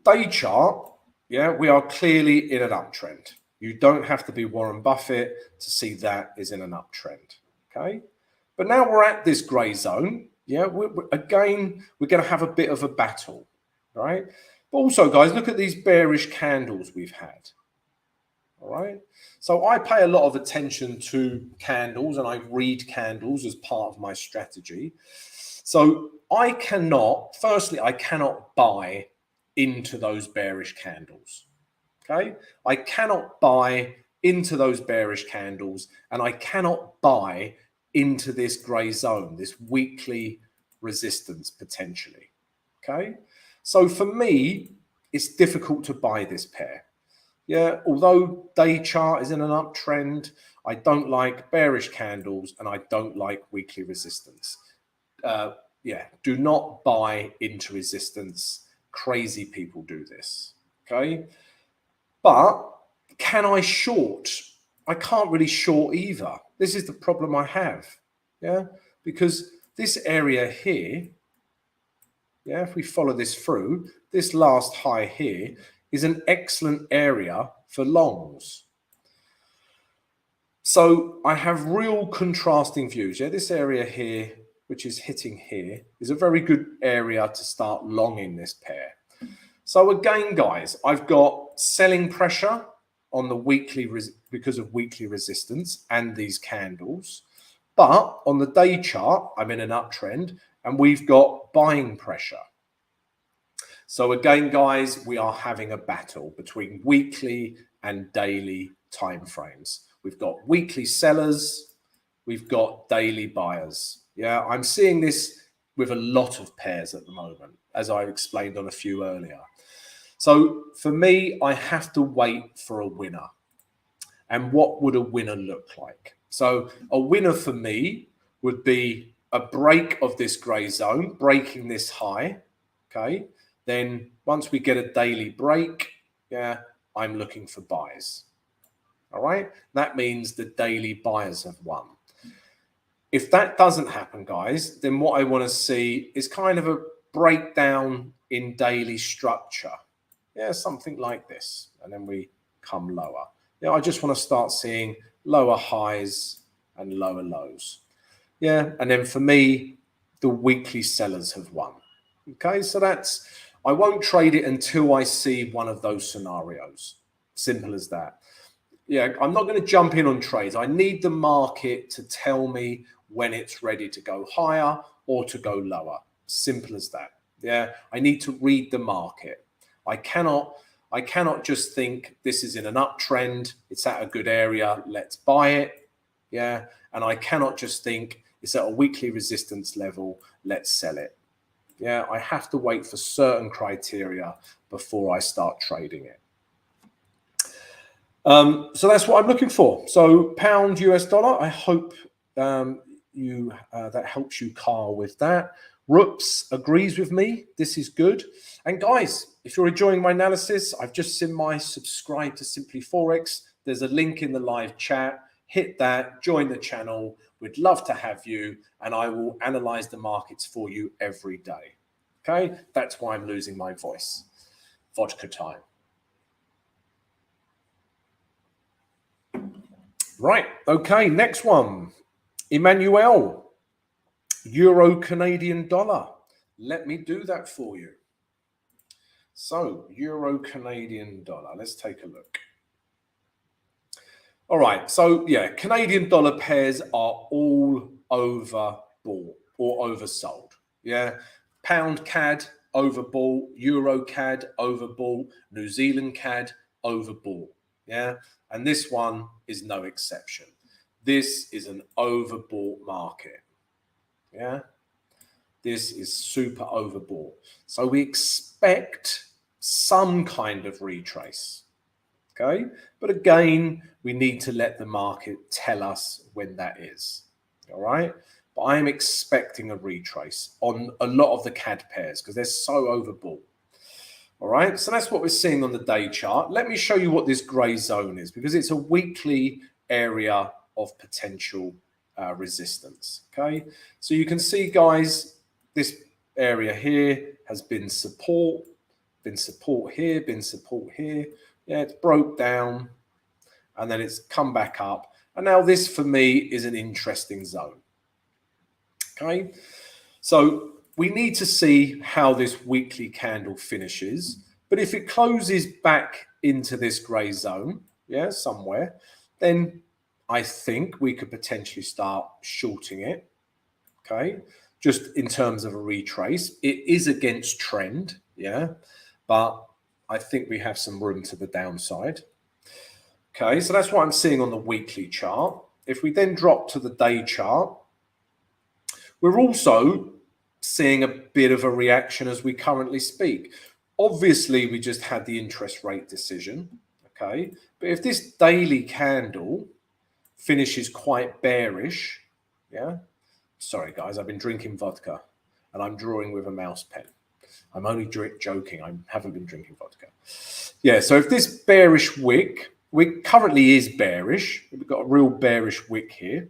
day chart, yeah, we are clearly in an uptrend. You don't have to be Warren Buffett to see that is in an uptrend. Okay, but now we're at this grey zone. Yeah, again, we're going to have a bit of a battle, right? But also, guys, look at these bearish candles we've had. All right. So I pay a lot of attention to candles and I read candles as part of my strategy. So I cannot buy into those bearish candles. Okay. I cannot buy into those bearish candles and I cannot buy into this grey zone, this weekly resistance potentially. Okay. So for me, it's difficult to buy this pair. Yeah, although day chart is in an uptrend, I don't like bearish candles and I don't like weekly resistance. Yeah, do not buy into resistance. Crazy people do this. Okay. But can I short? I can't really short either. This is the problem I have. Yeah, because this area here, yeah, if we follow this through, this last high here is an excellent area for longs. So I have real contrasting views. Yeah, this area here, which is hitting here, is a very good area to start longing this pair. So again, guys, I've got selling pressure on the weekly because of weekly resistance and these candles. But on the day chart, I'm in an uptrend and we've got buying pressure. So again, guys, we are having a battle between weekly and daily timeframes. We've got weekly sellers, we've got daily buyers. Yeah, I'm seeing this with a lot of pairs at the moment, as I explained on a few earlier. So for me, I have to wait for a winner. And what would a winner look like? So a winner for me would be a break of this grey zone, breaking this high. Okay. Then once we get a daily break, yeah, I'm looking for buys. All right. That means the daily buyers have won. If that doesn't happen, guys, then what I want to see is kind of a breakdown in daily structure. Yeah, something like this. And then we come lower. Yeah, I just want to start seeing lower highs and lower lows. Yeah, and then for me, the weekly sellers have won. Okay, so that's, I won't trade it until I see one of those scenarios. Simple as that. Yeah, I'm not going to jump in on trades. I need the market to tell me when it's ready to go higher or to go lower. Simple as that. Yeah, I need to read the market. I cannot just think this is in an uptrend, it's at a good area, let's buy it. Yeah, and I cannot just think it's at a weekly resistance level, let's sell it. Yeah, I have to wait for certain criteria before I start trading it. So that's what I'm looking for. So pound US dollar, I hope that helps you, Carl, with that. Rups agrees with me. This is good. And guys, if you're enjoying my analysis, I've just seen my subscribe to Simply Forex. There's a link in the live chat. Hit that, join the channel. We'd love to have you, and I will analyze the markets for you every day. Okay, that's why I'm losing my voice. Vodka time. Right, okay, next one. Emmanuel, Euro Canadian dollar. Let me do that for you. So, Euro Canadian dollar, let's take a look. All right, so yeah, Canadian dollar pairs are all overbought or oversold. Yeah, pound CAD overbought, Euro CAD overbought, New Zealand CAD overbought. Yeah, and this one is no exception. This is an overbought market. Yeah, this is super overbought. So we expect some kind of retrace. Okay, but again, we need to let the market tell us when that is. All right, but I am expecting a retrace on a lot of the CAD pairs because they're so overbought. All right, so that's what we're seeing on the day chart. Let me show you what this gray zone is because it's a weekly area of potential resistance. Okay, so you can see, guys, this area here has been support here, been support here. Yeah, it's broke down and then it's come back up. And now this for me is an interesting zone. Okay, so we need to see how this weekly candle finishes. But if it closes back into this gray zone, yeah, somewhere, then I think we could potentially start shorting it. Okay, just in terms of a retrace. It is against trend, yeah, but I think we have some room to the downside. Okay, so that's what I'm seeing on the weekly chart. If we then drop to the day chart, we're also seeing a bit of a reaction as we currently speak. Obviously, we just had the interest rate decision, okay? But if this daily candle finishes quite bearish, yeah? Sorry, guys, I've been drinking vodka and I'm drawing with a mouse pen. I'm only joking. I haven't been drinking vodka. Yeah, so if this bearish wick currently is bearish, we've got a real bearish wick here.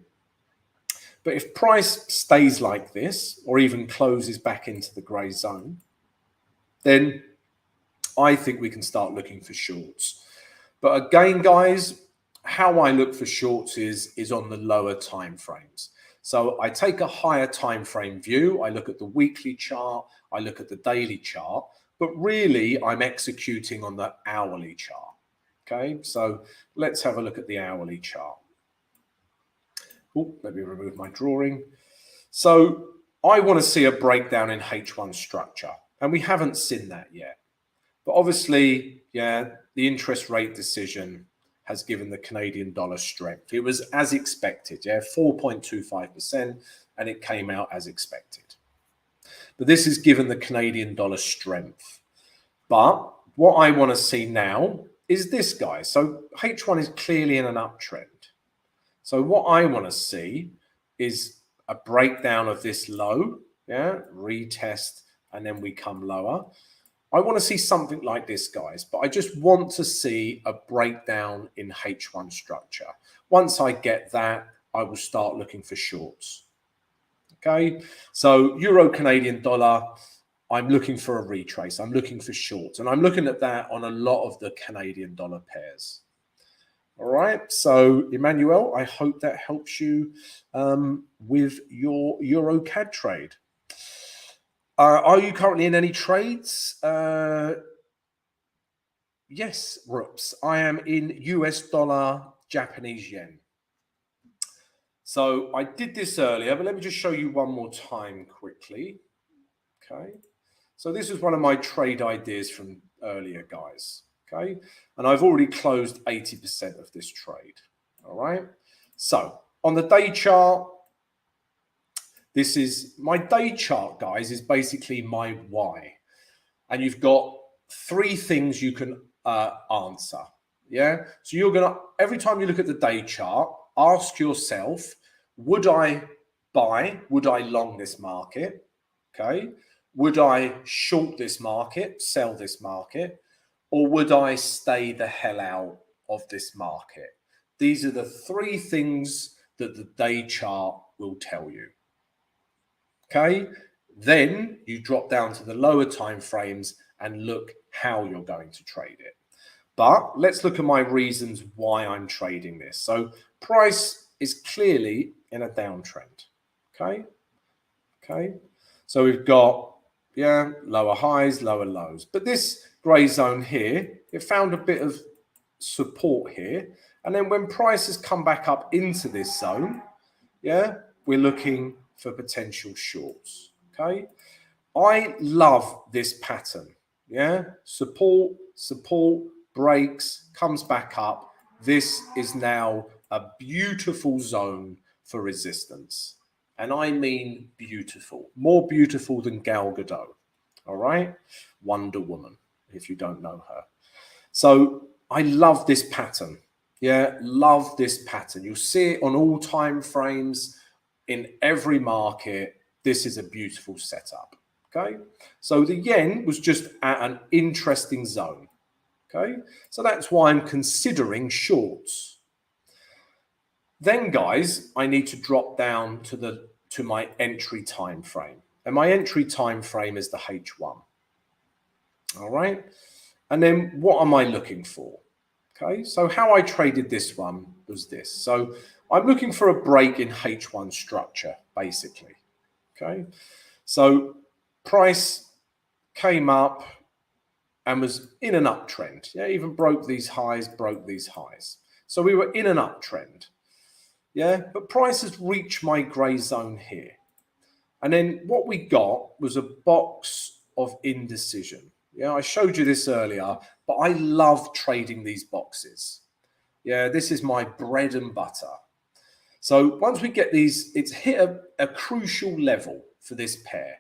But if price stays like this or even closes back into the grey zone, then I think we can start looking for shorts. But again, guys, how I look for shorts is on the lower time frames. So I take a higher time frame view. I look at the weekly chart. I look at the daily chart. But really, I'm executing on the hourly chart. Okay, so let's have a look at the hourly chart. Oh, let me remove my drawing. So I want to see a breakdown in H1 structure, and we haven't seen that yet. But obviously, yeah, the interest rate decision has given the Canadian dollar strength. It was as expected, yeah, 4.25%, and it came out as expected. But this has given the Canadian dollar strength. But what I want to see now is this, guys. So H1 is clearly in an uptrend. So what I want to see is a breakdown of this low, yeah, retest, and then we come lower. I want to see something like this, guys, but I just want to see a breakdown in H1 structure. Once I get that, I will start looking for shorts. Okay, so Euro Canadian dollar, I'm looking for a retrace. I'm looking for shorts, and I'm looking at that on a lot of the Canadian dollar pairs. All right, so Emmanuel, I hope that helps you with your Euro CAD trade. Are you currently in any trades? Yes, Rups. I am in US dollar, Japanese yen. So I did this earlier, but let me just show you one more time quickly. Okay. So this is one of my trade ideas from earlier, guys. Okay. And I've already closed 80% of this trade. All right. So on the day chart, this is my day chart, guys, is basically my why. And you've got three things you can answer. Yeah. So you're going to, every time you look at the day chart, ask yourself, would I buy, would I long this market? Okay. Would I short this market, sell this market, or would I stay the hell out of this market? These are the three things that the day chart will tell you. Okay. Then you drop down to the lower time frames and look how you're going to trade it. But let's look at my reasons why I'm trading this. So price is clearly in a downtrend. Okay. Okay. So we've got, yeah, lower highs, lower lows. But this grey zone here, it found a bit of support here. And then when price has come back up into this zone, yeah, we're looking for potential shorts. Okay. I love this pattern. Yeah. Support, support, breaks, comes back up. This is now a beautiful zone for resistance. And I mean beautiful, more beautiful than Gal Gadot. All right. Wonder Woman, if you don't know her. So I love this pattern. Yeah, love this pattern. You'll see it on all time frames in every market. This is a beautiful setup. Okay. So the yen was just at an interesting zone. Okay. So that's why I'm considering shorts. Then, guys, I need to drop down to my entry time frame. And my entry time frame is the H1. All right. And then what am I looking for? Okay. So how I traded this one was this. So I'm looking for a break in H1 structure, basically. Okay. So price came up and was in an uptrend. Yeah, even broke these highs. So we were in an uptrend. Yeah, but price has reached my grey zone here. And then what we got was a box of indecision. Yeah, I showed you this earlier, but I love trading these boxes. Yeah, this is my bread and butter. So once we get these, it's hit a crucial level for this pair.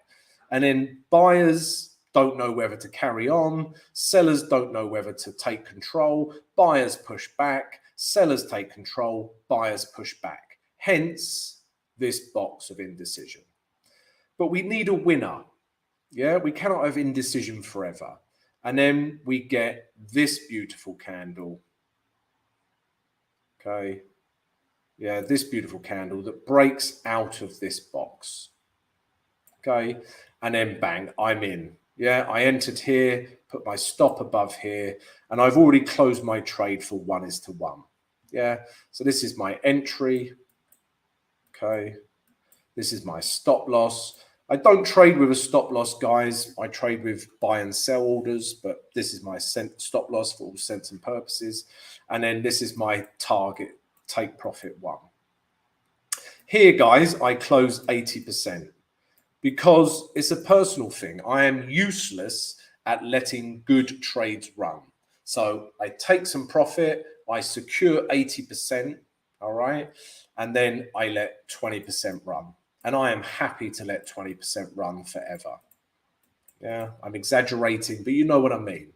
And then buyers don't know whether to carry on. Sellers don't know whether to take control. Buyers push back. Sellers take control. Buyers push back. Hence, this box of indecision. But we need a winner. Yeah, we cannot have indecision forever. And then we get this beautiful candle. Okay. Yeah, this beautiful candle that breaks out of this box. Okay. And then bang, I'm in. Yeah, I entered here, put my stop above here, and I've already closed my trade for 1:1. Yeah, so this is my entry. Okay. This is my stop loss. I don't trade with a stop loss, guys. I trade with buy and sell orders, but this is my stop loss for all intents and purposes. And then this is my target, take profit 1. Here, guys, I close 80% because it's a personal thing. I am useless at letting good trades run. So I take some profit, I secure 80%, all right? And then I let 20% run. And I am happy to let 20% run forever. Yeah, I'm exaggerating, but you know what I mean.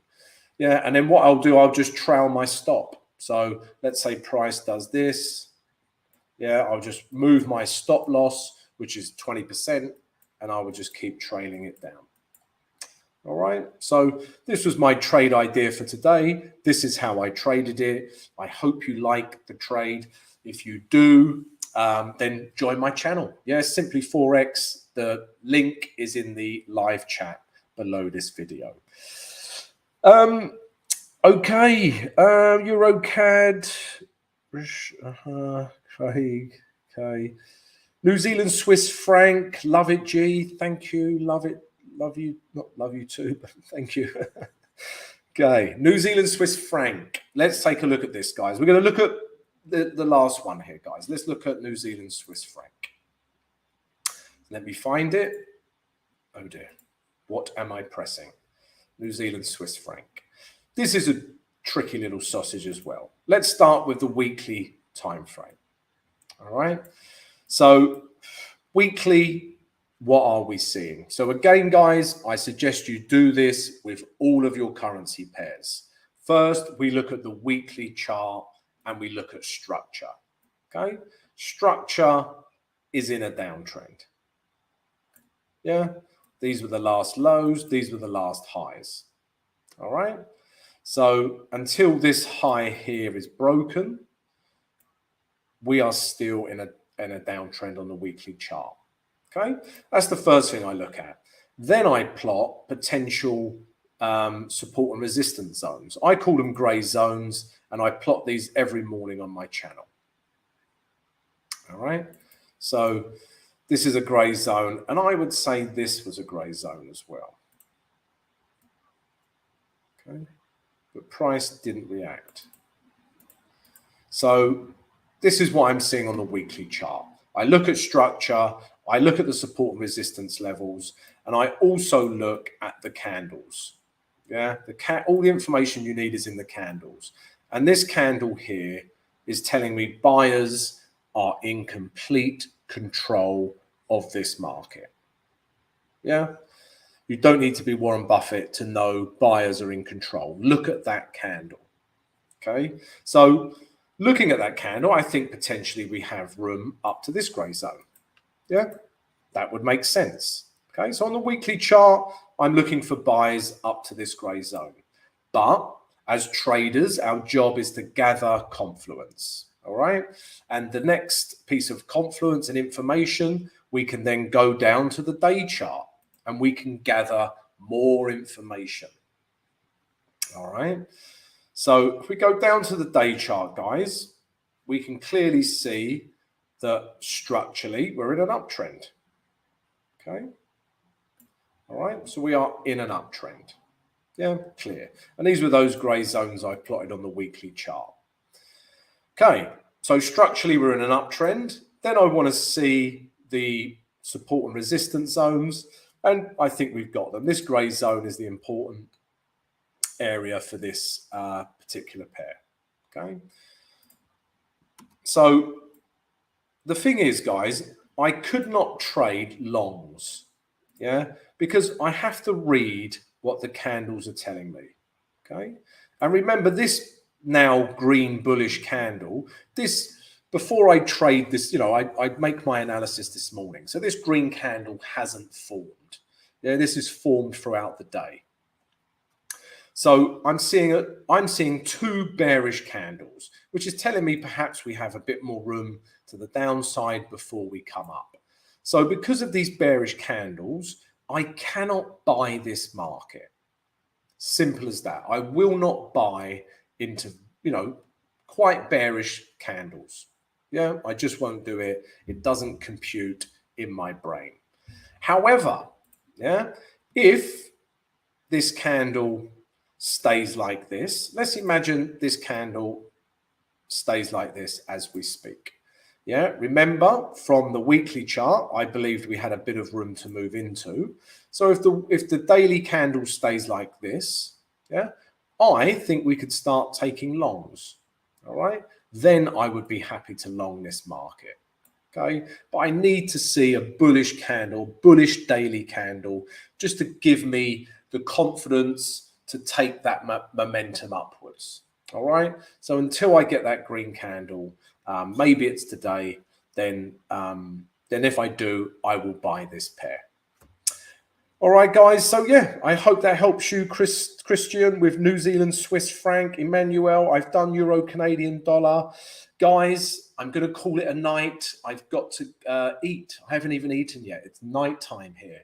Yeah, and then what I'll do, I'll just trail my stop. So let's say price does this. Yeah, I'll just move my stop loss, which is 20%, and I will just keep trailing it down. All right, so this was my trade idea for today. This is how I traded it. I hope you like the trade. If you do, then join my channel. Yeah, Simply Forex. The link is in the live chat below this video. Okay, EUROCAD, okay. New Zealand Swiss franc, love it, G. Thank you, love it, love you, not love you too, but thank you. Okay, New Zealand Swiss franc. Let's take a look at this, guys. We're going to look at the last one here, guys. Let's look at New Zealand Swiss franc. Let me find it. Oh dear, what am I pressing? New Zealand Swiss franc. This is a tricky little sausage as well. Let's start with the weekly time frame. All right. So weekly, what are we seeing? So again, guys, I suggest you do this with all of your currency pairs. First, we look at the weekly chart and we look at structure. Okay. Structure is in a downtrend. Yeah. These were the last lows. These were the last highs. All right. So until this high here is broken, we are still in a downtrend on the weekly chart. Okay, that's the first thing I look at. Then I plot potential support and resistance zones. I call them grey zones, and I plot these every morning on my channel. All right, so this is a grey zone, and I would say this was a grey zone as well. Okay. But price didn't react. So this is what I'm seeing on the weekly chart. I look at structure, I look at the support and resistance levels, and I also look at the candles. Yeah, all the information you need is in the candles. And this candle here is telling me buyers are in complete control of this market. Yeah. You don't need to be Warren Buffett to know buyers are in control. Look at that candle. Okay. So looking at that candle, I think potentially we have room up to this grey zone. Yeah. That would make sense. Okay. So on the weekly chart, I'm looking for buys up to this grey zone. But as traders, our job is to gather confluence. All right. And the next piece of confluence and information, we can then go down to the day chart and we can gather more information. All right. So if we go down to the day chart, guys, we can clearly see that structurally we're in an uptrend. Okay. All right. So we are in an uptrend. Yeah, clear. And these were those grey zones I plotted on the weekly chart. Okay, so structurally we're in an uptrend. Then I want to see the support and resistance zones, and I think we've got them. This grey zone is the important area for this particular pair. Okay, so the thing is, guys, I could not trade longs, yeah, because I have to read what the candles are telling me. Okay, and remember this now green bullish candle, this, before I trade this, you know, I make my analysis this morning. So this green candle hasn't formed. Yeah, this is formed throughout the day. So I'm seeing two bearish candles, which is telling me perhaps we have a bit more room to the downside before we come up. So because of these bearish candles, I cannot buy this market. Simple as that. I will not buy into, you know, quite bearish candles. Yeah, I just won't do it. It doesn't compute in my brain. However, yeah, if this candle stays like this, let's imagine this candle stays like this as we speak. Yeah, remember from the weekly chart, I believed we had a bit of room to move into. So if the daily candle stays like this, yeah, I think we could start taking longs. All right, then I would be happy to long this market. Okay, but I need to see a bullish candle, bullish daily candle, just to give me the confidence to take that momentum upwards. All right, so until I get that green candle, maybe it's today, then if I do, I will buy this pair. All right, guys. So yeah, I hope that helps you, Christian, with New Zealand Swiss franc, Emmanuel. I've done Euro Canadian dollar. Guys, I'm going to call it a night. I've got to eat. I haven't even eaten yet. It's night time here.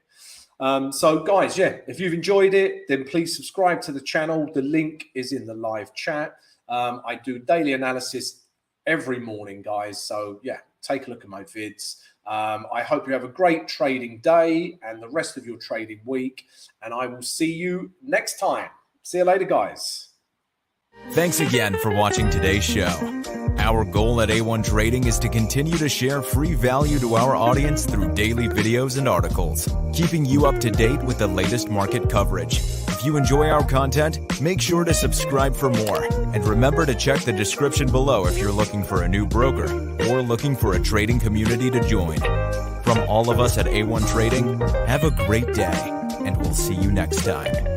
So guys, yeah, if you've enjoyed it, then please subscribe to the channel. The link is in the live chat. I do daily analysis every morning, guys. So yeah, take a look at my vids. I hope you have a great trading day and the rest of your trading week. And I will see you next time. See you later, guys. Thanks again for watching today's show. Our goal at A1 Trading is to continue to share free value to our audience through daily videos and articles, keeping you up to date with the latest market coverage. If you enjoy our content, make sure to subscribe for more. And remember to check the description below if you're looking for a new broker or looking for a trading community to join. From all of us at A1 Trading, have a great day, and we'll see you next time.